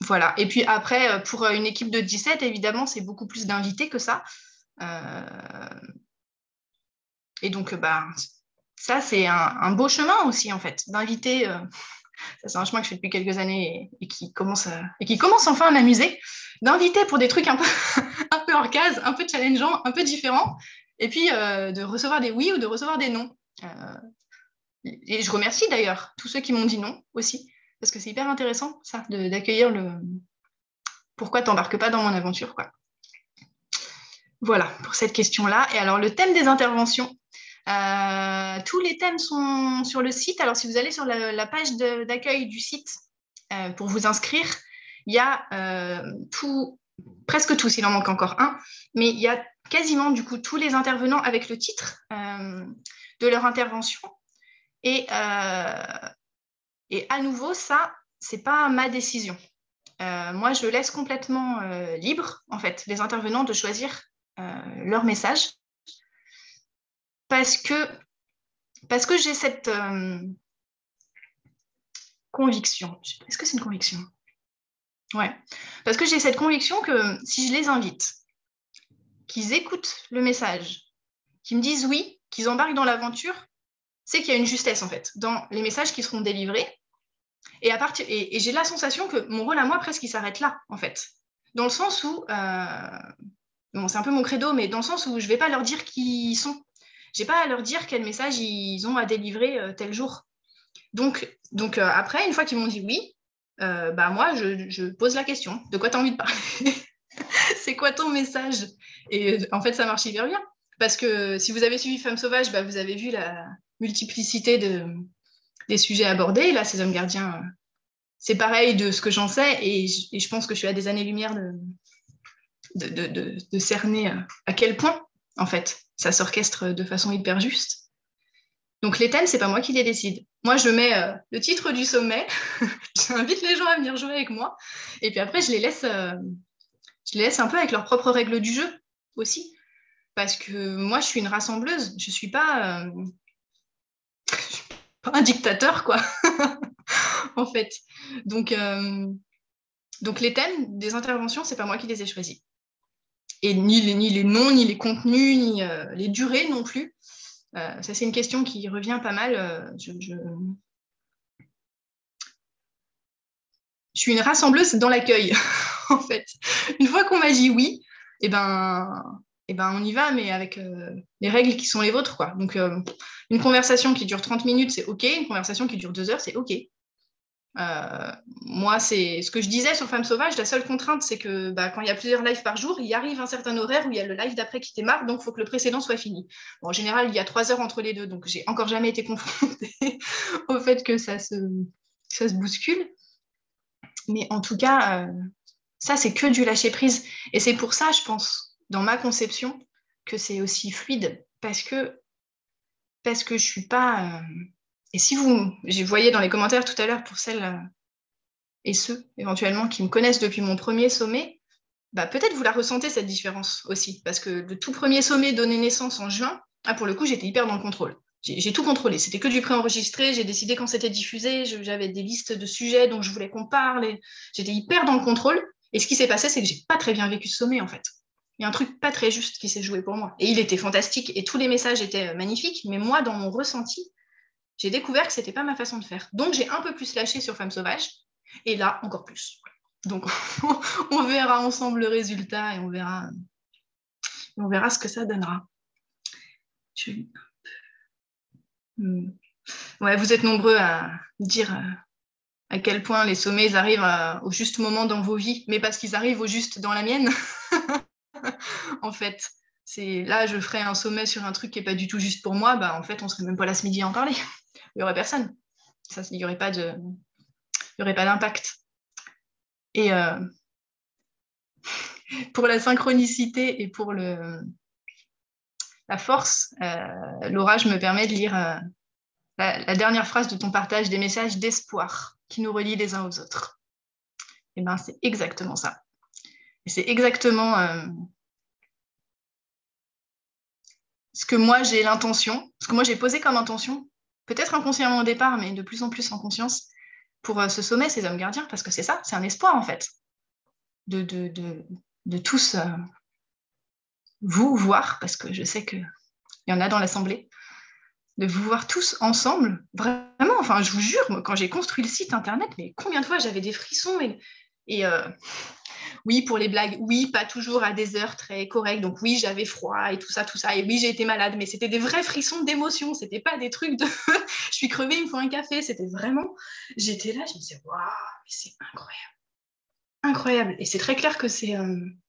Voilà. Et puis après, pour une équipe de 17, évidemment, c'est beaucoup plus d'invités que ça. Et donc, ça, c'est un beau chemin aussi, en fait, d'inviter. Ça, c'est un chemin que je fais depuis quelques années et qui commence enfin à m'amuser. D'inviter pour des trucs un peu, un peu hors case, un peu challengeants, un peu différents. Et puis, de recevoir des oui ou de recevoir des non. Et je remercie d'ailleurs tous ceux qui m'ont dit non aussi. Parce que c'est hyper intéressant, ça, d'accueillir le pourquoi t'embarques pas dans mon aventure, quoi. Voilà, pour cette question-là. Et alors, le thème des interventions. Tous les thèmes sont sur le site. Alors, si vous allez sur la page d'accueil du site pour vous inscrire, il y a presque tous, il en manque encore un, mais il y a quasiment du coup tous les intervenants avec le titre de leur intervention. Et à nouveau, ça, c'est pas ma décision. Moi, je laisse complètement libre, en fait, les intervenants de choisir leur message parce que j'ai cette conviction. Est-ce que c'est une conviction? Ouais. Parce que j'ai cette conviction que si je les invite, qu'ils écoutent le message, qu'ils me disent oui, qu'ils embarquent dans l'aventure, c'est qu'il y a une justesse, en fait, dans les messages qui seront délivrés. Et j'ai la sensation que mon rôle à moi, presque, il s'arrête là, en fait. Dans le sens où, bon, c'est un peu mon credo, mais dans le sens où je ne vais pas leur dire qui ils sont. Je n'ai pas à leur dire quel message ils ont à délivrer tel jour. Donc après, une fois qu'ils m'ont dit oui, moi, je pose la question. De quoi tu as envie de parler? C'est quoi ton message? Et en fait, ça marche hyper bien. Parce que si vous avez suivi Femmes Sauvages, vous avez vu la multiplicité des sujets abordés. Là, ces hommes gardiens, c'est pareil de ce que j'en sais. Et je pense que je suis à des années-lumière de cerner à quel point, en fait, ça s'orchestre de façon hyper juste. Donc les thèmes, c'est pas moi qui les décide. Moi, je mets le titre du sommet, j'invite les gens à venir jouer avec moi, et puis après, je les laisse un peu avec leurs propres règles du jeu aussi. Parce que moi, je suis une rassembleuse, je suis pas un dictateur, quoi, en fait. Donc les thèmes des interventions, c'est pas moi qui les ai choisis. Et ni les noms, ni les contenus, ni les durées non plus. Ça, c'est une question qui revient pas mal. Je suis une rassembleuse dans l'accueil, en fait. Une fois qu'on m'a dit oui, on y va, mais avec les règles qui sont les vôtres, quoi. Donc, une conversation qui dure 30 minutes, c'est OK. Une conversation qui dure 2 heures, c'est OK. Moi, c'est ce que je disais sur Femmes Sauvages, la seule contrainte, c'est que quand il y a plusieurs lives par jour, il arrive un certain horaire où il y a le live d'après qui démarre, donc il faut que le précédent soit fini. Bon, en général, il y a 3 heures entre les deux, donc j'ai encore jamais été confrontée au fait que ça se bouscule. Mais en tout cas, ça, c'est que du lâcher-prise. Et c'est pour ça, je pense, dans ma conception, que c'est aussi fluide, parce que je suis pas... Et si vous voyez dans les commentaires tout à l'heure, pour celles et ceux, éventuellement, qui me connaissent depuis mon premier sommet, peut-être vous la ressentez, cette différence aussi. Parce que le tout premier sommet donné naissance en juin, pour le coup, j'étais hyper dans le contrôle. J'ai tout contrôlé. C'était que du préenregistré. J'ai décidé quand c'était diffusé. J'avais des listes de sujets dont je voulais qu'on parle. J'étais hyper dans le contrôle. Et ce qui s'est passé, c'est que j'ai pas très bien vécu ce sommet, en fait. Il y a un truc pas très juste qui s'est joué pour moi. Et il était fantastique. Et tous les messages étaient magnifiques. Mais moi, dans mon ressenti, j'ai découvert que c'était pas ma façon de faire. Donc, j'ai un peu plus lâché sur Femmes Sauvages. Et là, encore plus. Donc, on verra ensemble le résultat et on verra ce que ça donnera. Ouais, vous êtes nombreux à dire à quel point les sommets ils arrivent au juste moment dans vos vies, mais parce qu'ils arrivent au juste dans la mienne. En fait, là, je ferais un sommet sur un truc qui n'est pas du tout juste pour moi, en fait, on serait même pas là ce midi à en parler. Il n'y aurait personne. Il n'y aurait pas d'impact. Et pour la synchronicité et pour la force, Laura, je me permets de lire la dernière phrase de ton partage des messages d'espoir qui nous relient les uns aux autres. Et c'est exactement ça. Et c'est exactement ce que moi j'ai l'intention, ce que moi j'ai posé comme intention, peut-être inconsciemment au départ, mais de plus en plus en conscience, pour ce sommet, ces hommes gardiens, parce que c'est ça, c'est un espoir en fait, de tous vous voir, parce que je sais qu'il y en a dans l'assemblée, de vous voir tous ensemble, vraiment, enfin je vous jure, moi, quand j'ai construit le site internet, mais combien de fois j'avais des frissons et oui, pour les blagues, oui, pas toujours à des heures très correctes, donc oui, j'avais froid et tout ça, et oui, j'ai été malade, mais c'était des vrais frissons d'émotion, c'était pas des trucs de je suis crevée, il me faut un café, c'était vraiment, j'étais là, je me disais, waouh, c'est incroyable, incroyable, et c'est très clair que c'est une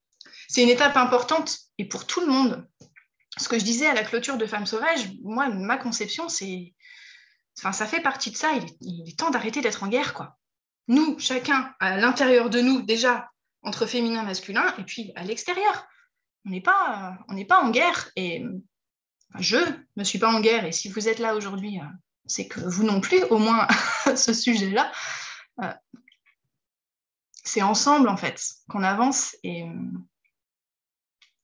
étape importante, et pour tout le monde. Ce que je disais à la clôture de Femmes Sauvages, moi, ma conception, ça fait partie de ça, il est temps d'arrêter d'être en guerre, quoi. nous, chacun, à l'intérieur de nous, déjà, entre féminin et masculin, et puis à l'extérieur. On n'est pas en guerre, et je ne me suis pas en guerre, et si vous êtes là aujourd'hui, c'est que vous non plus, au moins ce sujet-là, c'est ensemble, en fait, qu'on avance, et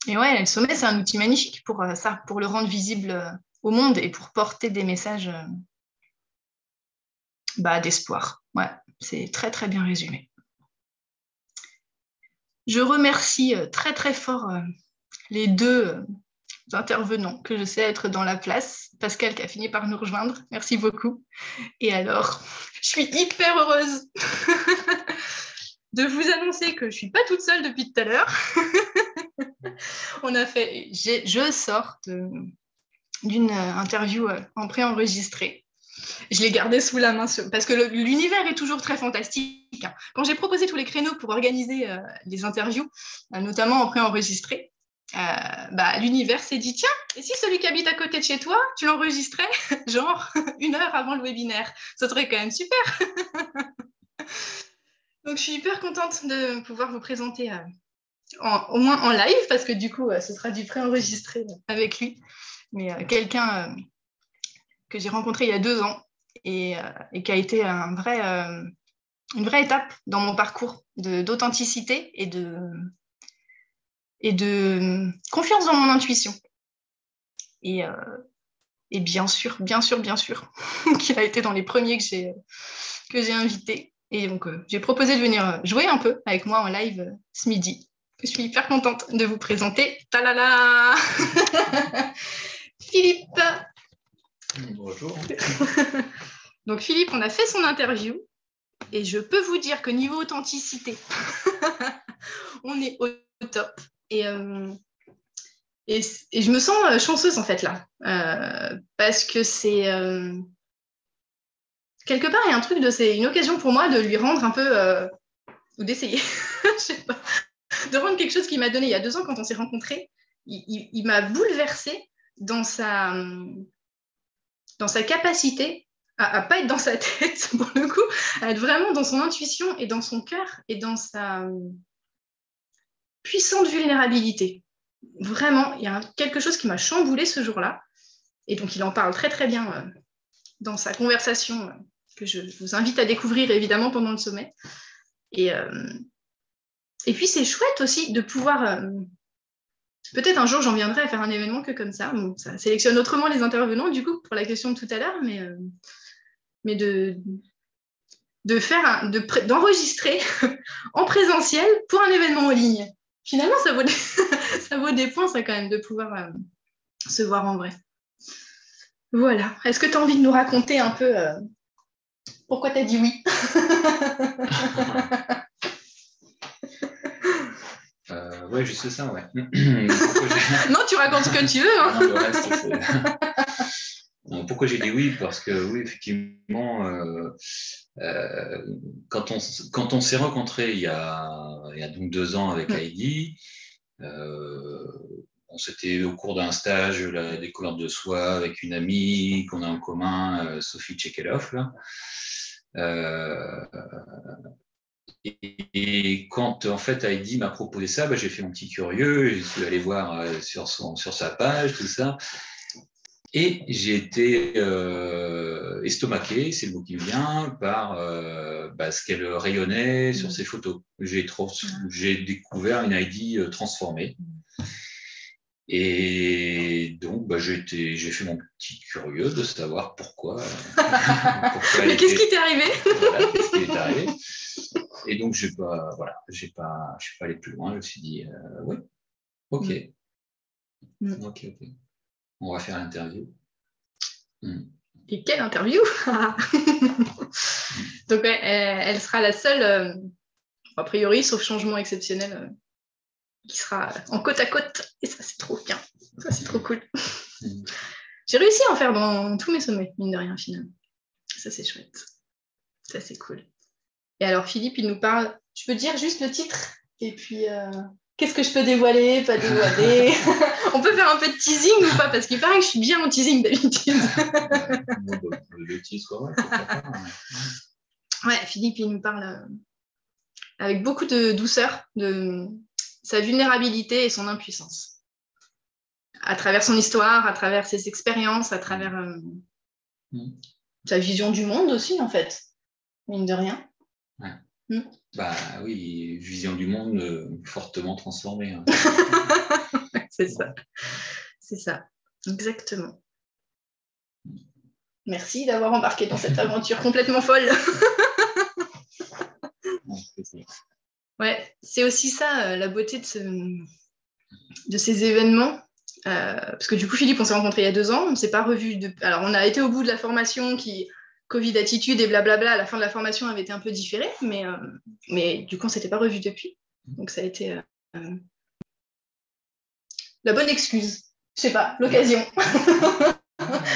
ouais, le sommet, c'est un outil magnifique pour ça, pour le rendre visible au monde, et pour porter des messages d'espoir. Ouais, c'est très, très bien résumé. Je remercie très, très fort les deux intervenants que je sais être dans la place. Pascal qui a fini par nous rejoindre. Merci beaucoup. Et alors, je suis hyper heureuse de vous annoncer que je ne suis pas toute seule depuis tout à l'heure. Je sors d'une interview en préenregistrée. Je l'ai gardée sous la main parce que l'univers est toujours très fantastique. Quand j'ai proposé tous les créneaux pour organiser les interviews, notamment en préenregistré, l'univers s'est dit tiens, et si celui qui habite à côté de chez toi, tu l'enregistrais genre 1 heure avant le webinaire, ça serait quand même super. Donc je suis hyper contente de pouvoir vous présenter au moins en live, parce que du coup ce sera du préenregistré avec lui, mais quelqu'un que j'ai rencontré il y a 2 ans et qui a été une vraie étape dans mon parcours d'authenticité et de confiance dans mon intuition. Et bien sûr, qu'il a été dans les premiers que j'ai invités. Et donc, j'ai proposé de venir jouer un peu avec moi en live ce midi. Je suis hyper contente de vous présenter. Talala Philippe. Bonjour. Donc, Philippe, on a fait son interview. Et je peux vous dire que niveau authenticité, on est au top. Et je me sens chanceuse en fait là, parce que c'est quelque part il y a un truc c'est une occasion pour moi de lui rendre un peu ou d'essayer, je sais pas, de rendre quelque chose qu'il m'a donné il y a 2 ans quand on s'est rencontrés. Il m'a bouleversée dans sa capacité à pas être dans sa tête pour le coup, à être vraiment dans son intuition et dans son cœur et dans sa puissante vulnérabilité. Vraiment, il y a quelque chose qui m'a chamboulée ce jour-là. Et donc, il en parle très, très bien dans sa conversation que je vous invite à découvrir, évidemment, pendant le sommet. Et puis, c'est chouette aussi de pouvoir... peut-être un jour, j'en viendrai à faire un événement que comme ça. Bon, ça sélectionne autrement les intervenants, du coup, pour la question de tout à l'heure, mais d'enregistrer en présentiel pour un événement en ligne. Finalement, ça vaut des points, ça, quand même, de pouvoir se voir en vrai. Voilà. Est-ce que tu as envie de nous raconter un peu pourquoi tu as dit oui? Oui, juste ça, ouais. Non, tu racontes ce que tu veux. Hein. Non, le reste, c'est... Pourquoi j'ai dit oui? Parce que oui, effectivement, quand on s'est rencontrés il y a donc 2 ans avec Heidi, c'était au cours d'un stage, la découverte de soi avec une amie qu'on a en commun, Sophie Tchekelov, là. Et quand en fait Heidi m'a proposé ça, j'ai fait mon petit curieux, je suis allé voir sur sa page, tout ça. Et j'ai été estomaqué, c'est le mot qui me vient, par ce qu'elle rayonnait sur ses photos. J'ai découvert une Heidi transformée. Et donc, j'ai fait mon petit curieux de savoir pourquoi. Mais qu'est-ce qui t'est arrivé? Voilà, qu'est-ce qui est arrivé? Et donc, je suis pas allé plus loin. Je me suis dit, oui, ok. Ok. On va faire l'interview. Et quelle interview! Donc, elle sera la seule, a priori, sauf changement exceptionnel, qui sera en côte à côte. Et ça, c'est trop bien. Ça, c'est trop cool. J'ai réussi à en faire dans tous mes sommets, mine de rien, finalement. Ça, c'est chouette. Ça, c'est cool. Et alors, Philippe, il nous parle... Je peux dire juste le titre? Et puis, qu'est-ce que je peux dévoiler, pas dévoiler? On peut faire un peu de teasing ou pas? Parce qu'il paraît que je suis bien en teasing d'habitude. Le titre, ouais, pourquoi pas. Ouais, Philippe, il nous parle avec beaucoup de douceur de sa vulnérabilité et son impuissance. À travers son histoire, à travers ses expériences, à travers sa vision du monde aussi, en fait, mine de rien. Ouais. Bah oui, vision du monde fortement transformée. Hein. C'est ça, exactement. Merci d'avoir embarqué dans cette aventure complètement folle. Ouais, c'est aussi ça, la beauté de ces événements. Parce que du coup, Philippe, on s'est rencontrés il y a 2 ans, on ne s'est pas revus. Alors, on a été au bout de la formation qui, Covid, attitude et blablabla, à la fin de la formation avait été un peu différée, mais du coup, on ne s'était pas revus depuis. Donc, ça a été la bonne excuse. Je sais pas, l'occasion.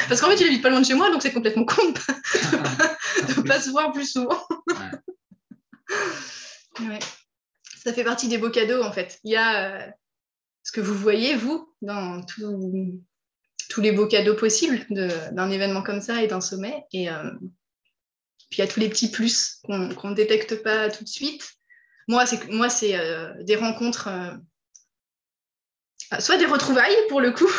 Parce qu'en fait, il habite pas loin de chez moi, donc c'est complètement con de pas se voir plus souvent. Ouais. Ça fait partie des beaux cadeaux, en fait. Il y a ce que vous voyez, vous, dans tous les beaux cadeaux possibles d'un événement comme ça et d'un sommet. Et puis, il y a tous les petits plus qu'on ne détecte pas tout de suite. Moi, c'est des rencontres, soit des retrouvailles, pour le coup,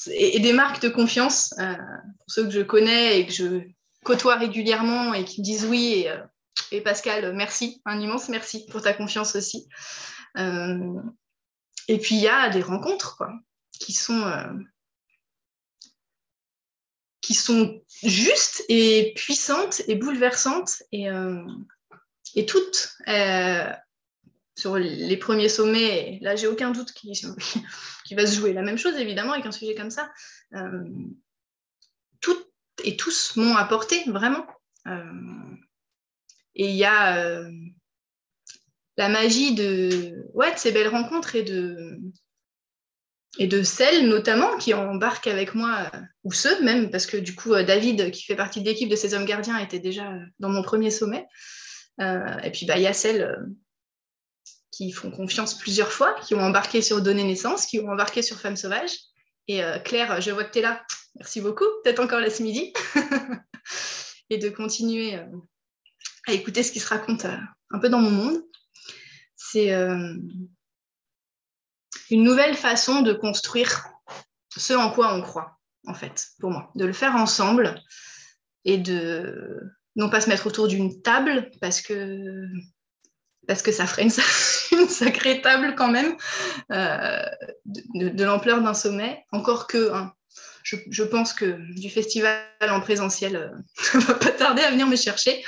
et des marques de confiance pour ceux que je connais et que je côtoie régulièrement et qui me disent oui. Et Pascal, merci, un immense merci pour ta confiance aussi. Et puis il y a des rencontres quoi, qui sont justes et puissantes et bouleversantes et toutes sur les premiers sommets. Là, j'ai aucun doute qu'il va se jouer la même chose évidemment avec un sujet comme ça. Toutes et tous m'ont apporté vraiment. Et il y a la magie de ces belles rencontres et de celles notamment qui embarquent avec moi, ou ceux même, parce que du coup, David, qui fait partie de l'équipe de ces hommes gardiens, était déjà dans mon premier sommet. Et puis, il y a celles qui font confiance plusieurs fois, qui ont embarqué sur Donner naissance, qui ont embarqué sur Femmes sauvages. Et Claire, je vois que tu es là. Merci beaucoup. Peut-être encore là ce midi. Et de continuer à écouter ce qui se raconte un peu dans mon monde. C'est une nouvelle façon de construire ce en quoi on croit, en fait, pour moi. De le faire ensemble et de non pas se mettre autour d'une table parce que ça ferait une sacrée table quand même de l'ampleur d'un sommet. Encore que je pense que du festival en présentiel ça va pas tarder à venir me chercher.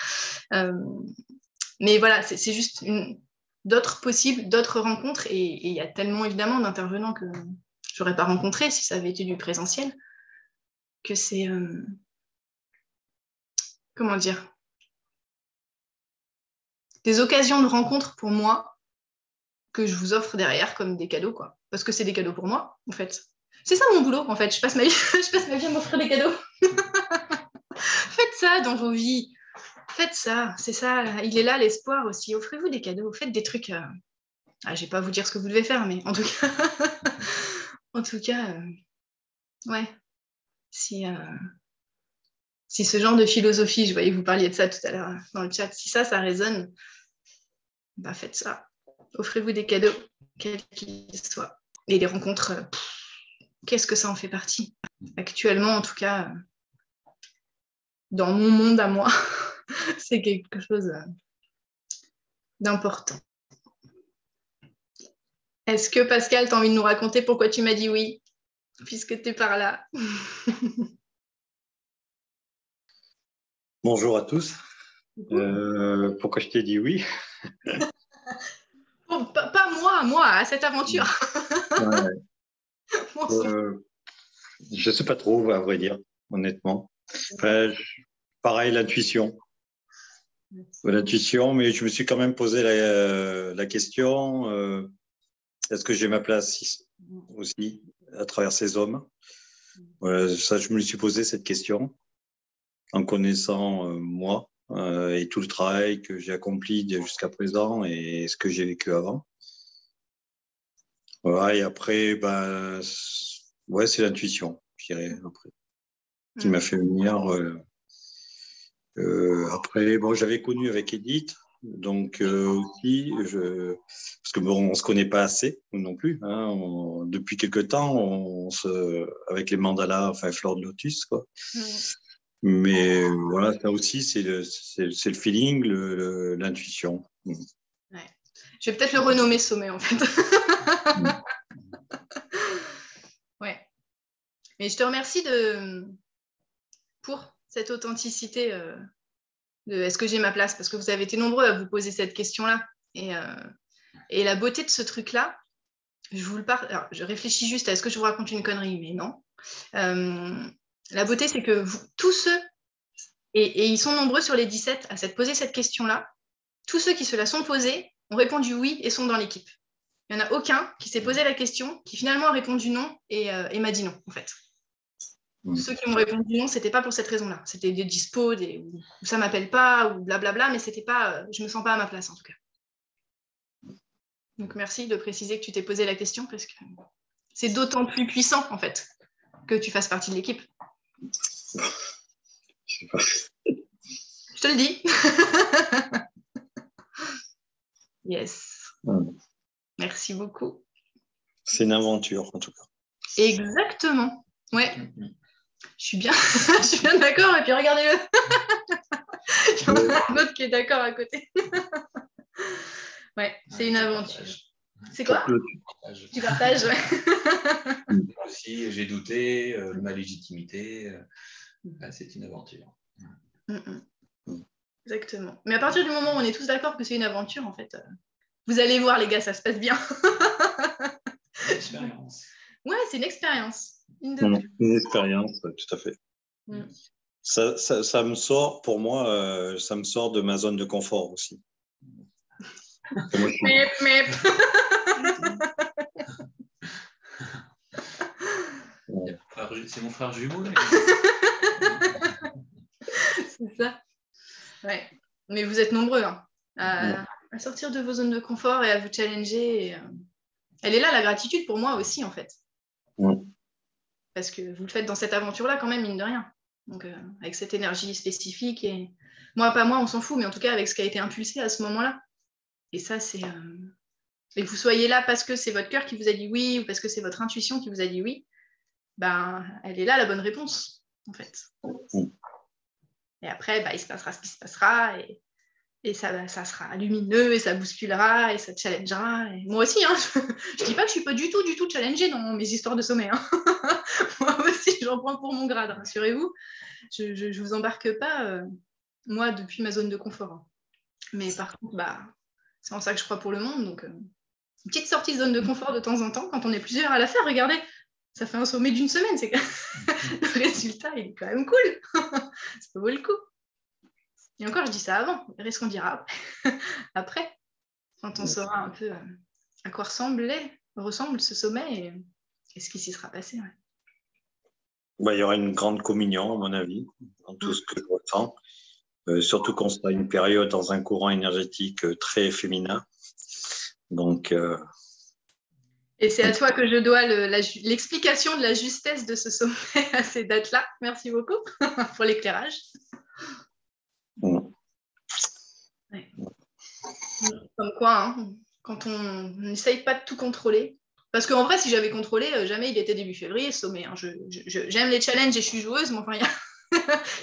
Mais voilà, c'est juste d'autres possibles, d'autres rencontres et il y a tellement évidemment d'intervenants que j'aurais pas rencontré si ça avait été du présentiel, que c'est comment dire, des occasions de rencontre pour moi que je vous offre derrière comme des cadeaux, quoi. Parce que c'est des cadeaux pour moi, en fait. C'est ça mon boulot, en fait. Je passe ma vie à m'offrir des cadeaux. Faites ça dans vos vies. Faites ça, c'est ça. Il est là l'espoir aussi. Offrez-vous des cadeaux. Faites des trucs. Je vais pas vous dire ce que vous devez faire, mais en tout cas, ouais. Si ce genre de philosophie, je voyais que vous parliez de ça tout à l'heure dans le chat, si ça résonne, faites ça. Offrez-vous des cadeaux, quels qu'ils soient. Et les rencontres, qu'est-ce que ça en fait partie? Actuellement, en tout cas, dans mon monde à moi, c'est quelque chose d'important. Est-ce que Pascal, tu as envie de nous raconter pourquoi tu m'as dit oui, puisque tu es par là? Bonjour à tous. Pourquoi je t'ai dit oui? Oh, pas moi, à cette aventure. Je ne sais pas trop, à vrai dire, honnêtement. Pareil, l'intuition. L'intuition, mais je me suis quand même posé la question, est-ce que j'ai ma place aussi à travers ces hommes? Voilà, ça, je me suis posé cette question en connaissant moi et tout le travail que j'ai accompli jusqu'à présent et ce que j'ai vécu avant. Voilà, et après, c'est l'intuition, je dirais, après, qui m'a fait venir Après, bon, j'avais connu avec Edith, donc aussi, parce que bon, on se connaît pas assez non plus. Hein, depuis quelque temps, avec les mandalas, enfin fleurs de lotus, quoi. Mais voilà, ça aussi, c'est le feeling, l'intuition. Ouais. Je vais peut-être le renommer sommet, en fait. Ouais. Mais je te remercie pour cette authenticité de est-ce que j'ai ma place? Parce que vous avez été nombreux à vous poser cette question-là. Et la beauté de ce truc-là, je vous le parle. Alors, je réfléchis juste à est-ce que je vous raconte une connerie, mais non. La beauté, c'est que tous ceux, et ils sont nombreux sur les 17 à s'être posé cette question-là, tous ceux qui se la sont posés ont répondu oui et sont dans l'équipe. Il n'y en a aucun qui s'est posé la question, qui finalement a répondu non et m'a dit non, en fait. Ceux qui m'ont répondu non, c'était pas pour cette raison-là. C'était des dispos, ou ça m'appelle pas, ou blablabla, mais c'était pas, je me sens pas à ma place en tout cas. Donc merci de préciser que tu t'es posé la question parce que c'est d'autant plus puissant en fait que tu fasses partie de l'équipe. Je te le dis. Yes. Merci beaucoup. C'est une aventure en tout cas. Exactement. Ouais. Je suis bien d'accord. Et puis regardez-le. Il y en a un autre qui est d'accord à côté. Ouais, c'est une aventure. C'est quoi? Tu partages, ouais. Aussi, j'ai douté, ma légitimité. C'est une aventure. Exactement. Mais à partir du moment où on est tous d'accord que c'est une aventure, en fait, vous allez voir, les gars, ça se passe bien. Une expérience. Ouais, c'est une expérience. Une expérience, tout à fait. Ça me sort, pour moi, ça me sort de ma zone de confort aussi. Mep. C'est mon frère jumeau. C'est ça. Ouais. Mais vous êtes nombreux hein, à sortir de vos zones de confort et à vous challenger. Elle est là, la gratitude, pour moi aussi, en fait. Parce que vous le faites dans cette aventure-là, quand même, mine de rien. Donc, avec cette énergie spécifique. Et moi, pas moi, on s'en fout, mais en tout cas, avec ce qui a été impulsé à ce moment-là. Et ça, c'est... Et que vous soyez là parce que c'est votre cœur qui vous a dit oui ou parce que c'est votre intuition qui vous a dit oui, ben, elle est là, la bonne réponse, en fait. Et après, il se passera ce qui se passera et ça sera lumineux et ça bousculera et ça challengera. Et moi aussi, hein, je dis pas que je suis pas du tout challengée dans mes histoires de sommet. Hein. Moi aussi, j'en prends pour mon grade, rassurez-vous. Je vous embarque pas, moi, depuis ma zone de confort. Hein. Mais par contre, c'est en ça que je crois pour le monde. Donc, une petite sortie de zone de confort de temps en temps, quand on est plusieurs à la faire, regardez, ça fait un sommet d'une semaine. C'est le résultat, il est quand même cool. Ça vaut le coup. Et encore, je dis ça avant. Verrez ce qu'on dira après, quand on saura un peu à quoi ressemble ce sommet et ce qui s'y sera passé. Ouais. Il y aura une grande communion, à mon avis, dans tout ce que je ressens. Surtout qu'on sera une période dans un courant énergétique très féminin. Donc, et c'est à toi que je dois l'explication de la justesse de ce sommet à ces dates-là. Merci beaucoup pour l'éclairage. Ouais. Comme quoi, hein, quand on n'essaye pas de tout contrôler. Parce qu'en vrai, si j'avais contrôlé, jamais il était début février, ce sommet. Hein. J'aime les challenges et je suis joueuse, mais enfin,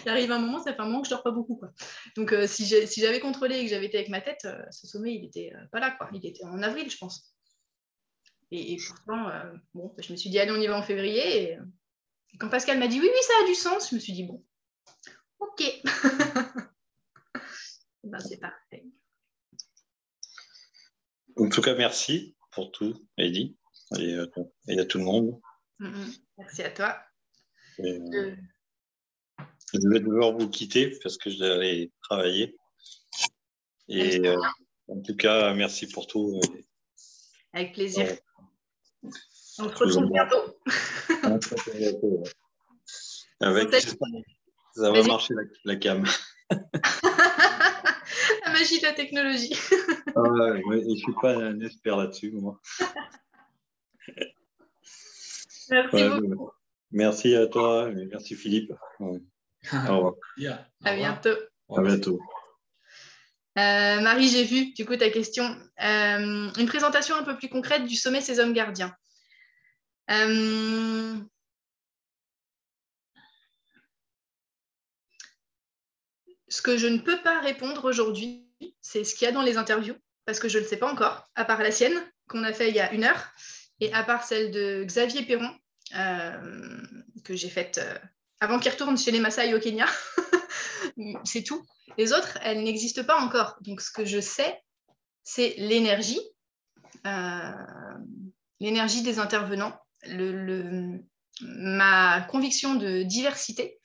il arrive un moment, ça fait un moment que je dors pas beaucoup. Quoi. Donc, si j'avais contrôlé et que j'avais été avec ma tête, ce sommet, il était pas là. Quoi. Il était en avril, je pense. Et pourtant, je me suis dit, allez, on y va en février. Et quand Pascal m'a dit, oui, ça a du sens, je me suis dit, bon, ok. C'est parfait. En tout cas, merci pour tout, Heidi, et à tout le monde. Merci à toi. Je vais devoir vous quitter parce que je dois aller travailler. Et en tout cas, merci pour tout. Avec plaisir. On se retrouve bientôt. Ça va marcher la cam. La magie de la technologie. Je ne suis pas un expert là-dessus, moi. Merci beaucoup. Merci à toi, merci Philippe. Au revoir. À bientôt. À bientôt. Marie, j'ai vu du coup ta question. Une présentation un peu plus concrète du sommet Ces Hommes Gardiens. Ce que je ne peux pas répondre aujourd'hui, c'est ce qu'il y a dans les interviews, parce que je ne le sais pas encore, à part la sienne, qu'on a fait il y a 1 heure, et à part celle de Xavier Perron, que j'ai faite avant qu'il retourne chez les Maasai au Kenya. C'est tout. Les autres, elles n'existent pas encore. Donc, ce que je sais, c'est l'énergie des intervenants, ma conviction de diversité.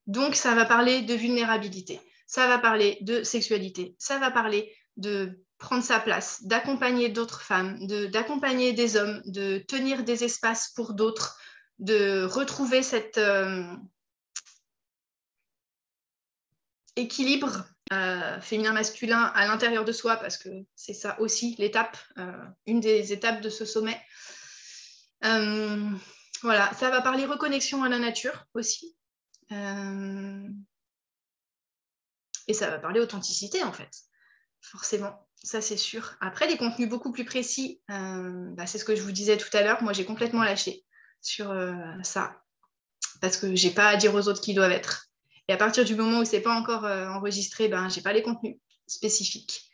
Donc, ça va parler de vulnérabilité, ça va parler de sexualité, ça va parler de prendre sa place, d'accompagner d'autres femmes, d'accompagner des hommes, de tenir des espaces pour d'autres, de retrouver cet équilibre féminin-masculin à l'intérieur de soi, parce que c'est ça aussi l'étape, une des étapes de ce sommet. Voilà, ça va parler reconnexion à la nature aussi. Et ça va parler authenticité, en fait, forcément, ça c'est sûr. Après, les contenus beaucoup plus précis, c'est ce que je vous disais tout à l'heure, moi j'ai complètement lâché sur ça, parce que j'ai pas à dire aux autres qui doivent être. Et à partir du moment où c'est pas encore enregistré, j'ai pas les contenus spécifiques.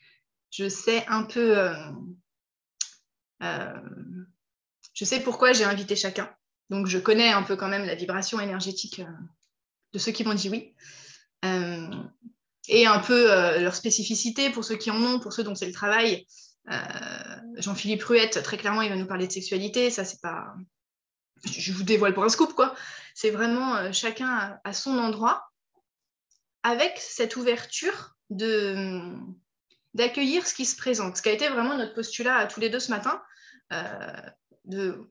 Je sais un peu... je sais pourquoi j'ai invité chacun. Donc, je connais un peu quand même la vibration énergétique de ceux qui m'ont dit oui. Et un peu leur spécificité pour ceux qui en ont, pour ceux dont c'est le travail. Jean-Philippe Ruette, très clairement, il va nous parler de sexualité. Ça, c'est pas... Je vous dévoile pour un scoop, quoi. C'est vraiment chacun à son endroit, avec cette ouverture d'accueillir ce qui se présente. Ce qui a été vraiment notre postulat à tous les deux ce matin. Il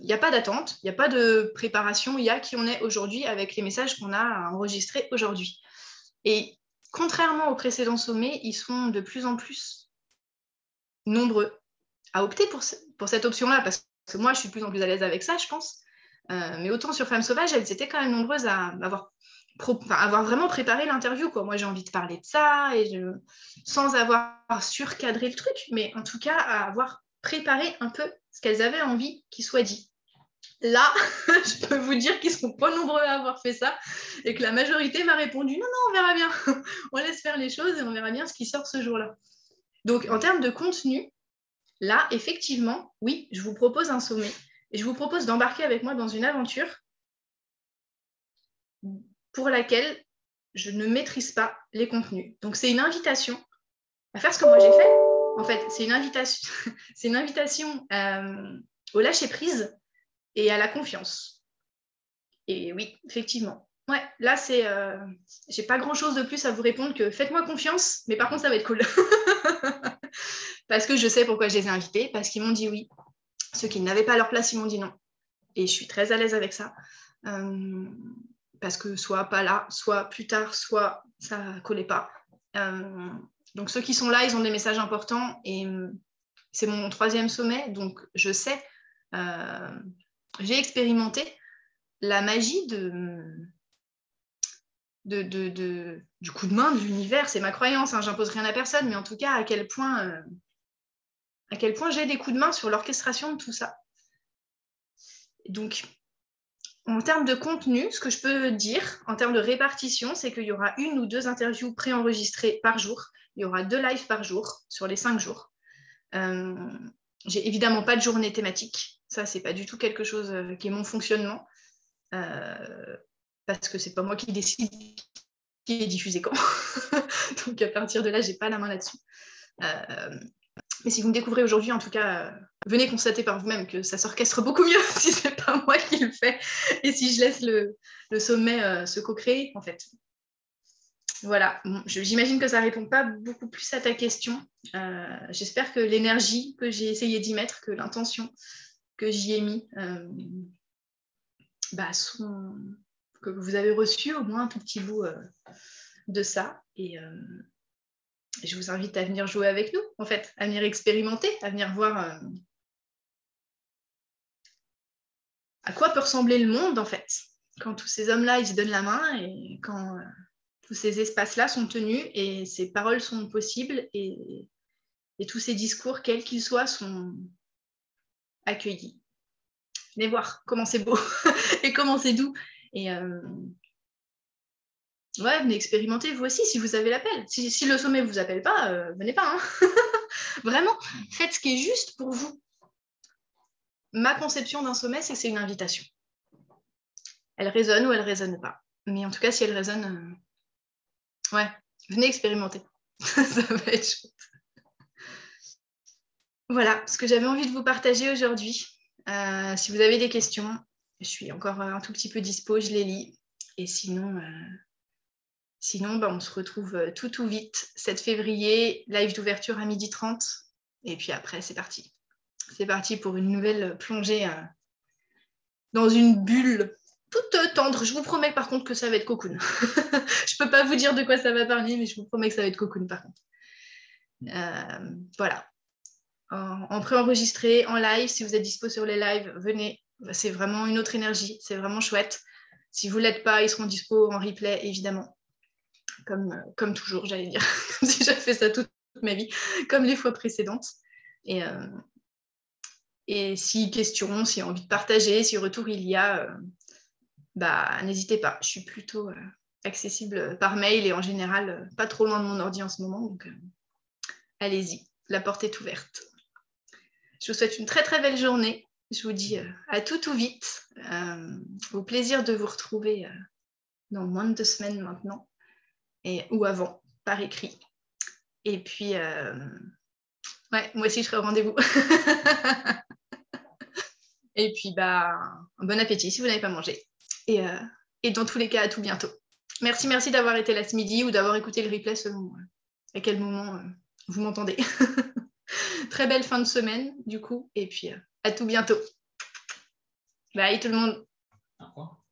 n'y a pas d'attente, il n'y a pas de préparation, il y a qui on est aujourd'hui avec les messages qu'on a enregistrés aujourd'hui. Et contrairement aux précédents sommets, ils sont de plus en plus nombreux à opter pour cette option-là, parce que moi, je suis de plus en plus à l'aise avec ça, je pense. Mais autant sur Femmes Sauvages, elles étaient quand même nombreuses à avoir vraiment préparé l'interview, quoi. Moi, j'ai envie de parler de ça, sans avoir surcadré le truc, mais en tout cas, à avoir préparé un peu ce qu'elles avaient envie qu'il soit dit. Là, je peux vous dire qu'ils ne sont pas nombreux à avoir fait ça et que la majorité m'a répondu « Non, on verra bien. On laisse faire les choses et on verra bien ce qui sort ce jour-là. » Donc, en termes de contenu, là, effectivement, oui, je vous propose un sommet et je vous propose d'embarquer avec moi dans une aventure pour laquelle je ne maîtrise pas les contenus. Donc, c'est une invitation à faire ce que moi j'ai fait. En fait, c'est une invitation au lâcher-prise et à la confiance. Et oui, effectivement. Ouais, là, j'ai pas grand-chose de plus à vous répondre que faites-moi confiance, mais par contre, ça va être cool. Parce que je sais pourquoi je les ai invités, parce qu'ils m'ont dit oui. Ceux qui n'avaient pas leur place, ils m'ont dit non. Et je suis très à l'aise avec ça. Parce que soit pas là, soit plus tard, soit ça collait pas. Donc ceux qui sont là, ils ont des messages importants et c'est mon 3e sommet, donc je sais, j'ai expérimenté la magie du coup de main de l'univers. C'est ma croyance, hein, j'impose rien à personne, mais en tout cas à quel point j'ai des coups de main sur l'orchestration de tout ça. Donc en termes de contenu, ce que je peux dire, en termes de répartition, c'est qu'il y aura 1 ou 2 interviews préenregistrées par jour. Il y aura 2 lives par jour sur les 5 jours. J'ai évidemment pas de journée thématique. Ça, c'est pas du tout quelque chose qui est mon fonctionnement. Parce que c'est pas moi qui décide qui est diffusé quand. Donc à partir de là, j'ai pas la main là-dessus. Mais si vous me découvrez aujourd'hui, en tout cas, venez constater par vous-même que ça s'orchestre beaucoup mieux si c'est pas moi qui le fais et si je laisse le sommet se co-créer, en fait. Voilà, bon, j'imagine que ça ne répond pas beaucoup plus à ta question. J'espère que l'énergie que j'ai essayé d'y mettre, que l'intention que j'y ai mis, que vous avez reçu au moins un tout petit bout de ça. Et je vous invite à venir jouer avec nous, en fait, à venir expérimenter, à venir voir à quoi peut ressembler le monde, en fait, quand tous ces hommes-là, ils se donnent la main et quand tous ces espaces-là sont tenus et ces paroles sont possibles et tous ces discours, quels qu'ils soient, sont accueillis. Venez voir comment c'est beau et comment c'est doux. Et ouais, venez expérimenter vous aussi si vous avez l'appel. Si le sommet ne vous appelle pas, venez pas. Hein. Vraiment, faites ce qui est juste pour vous. Ma conception d'un sommet, c'est que c'est une invitation. Elle résonne ou elle ne résonne pas. Mais en tout cas, si elle résonne, ouais, venez expérimenter. Ça va être chouette. Voilà ce que j'avais envie de vous partager aujourd'hui. Si vous avez des questions, je suis encore un tout petit peu dispo, je les lis. Et sinon, on se retrouve tout vite, 7 février, live d'ouverture à 12h30. Et puis après, c'est parti. C'est parti pour une nouvelle plongée dans une bulle toute tendre. Je vous promets par contre que ça va être cocoon. Je ne peux pas vous dire de quoi ça va parler, mais je vous promets que ça va être cocoon par contre. Voilà. En préenregistré, en live, si vous êtes dispo sur les lives, venez. C'est vraiment une autre énergie, c'est vraiment chouette. Si vous ne l'êtes pas, ils seront dispo en replay, évidemment. Comme toujours, j'allais dire. Comme si j'avais fait ça toute ma vie, comme les fois précédentes. Et si question, si envie de partager, si retour il y a, n'hésitez pas. Je suis plutôt accessible par mail et en général pas trop loin de mon ordi en ce moment. Donc allez-y, la porte est ouverte. Je vous souhaite une très très belle journée. Je vous dis à tout vite. Au plaisir de vous retrouver dans moins de 2 semaines maintenant. Ou avant, par écrit. Et puis, ouais, moi aussi je serai au rendez-vous. Et puis, un bon appétit si vous n'avez pas mangé. Et dans tous les cas, à tout bientôt. Merci d'avoir été là ce midi ou d'avoir écouté le replay selon à quel moment vous m'entendez. Très belle fin de semaine, du coup. Et puis, à tout bientôt. Bye tout le monde. Au revoir.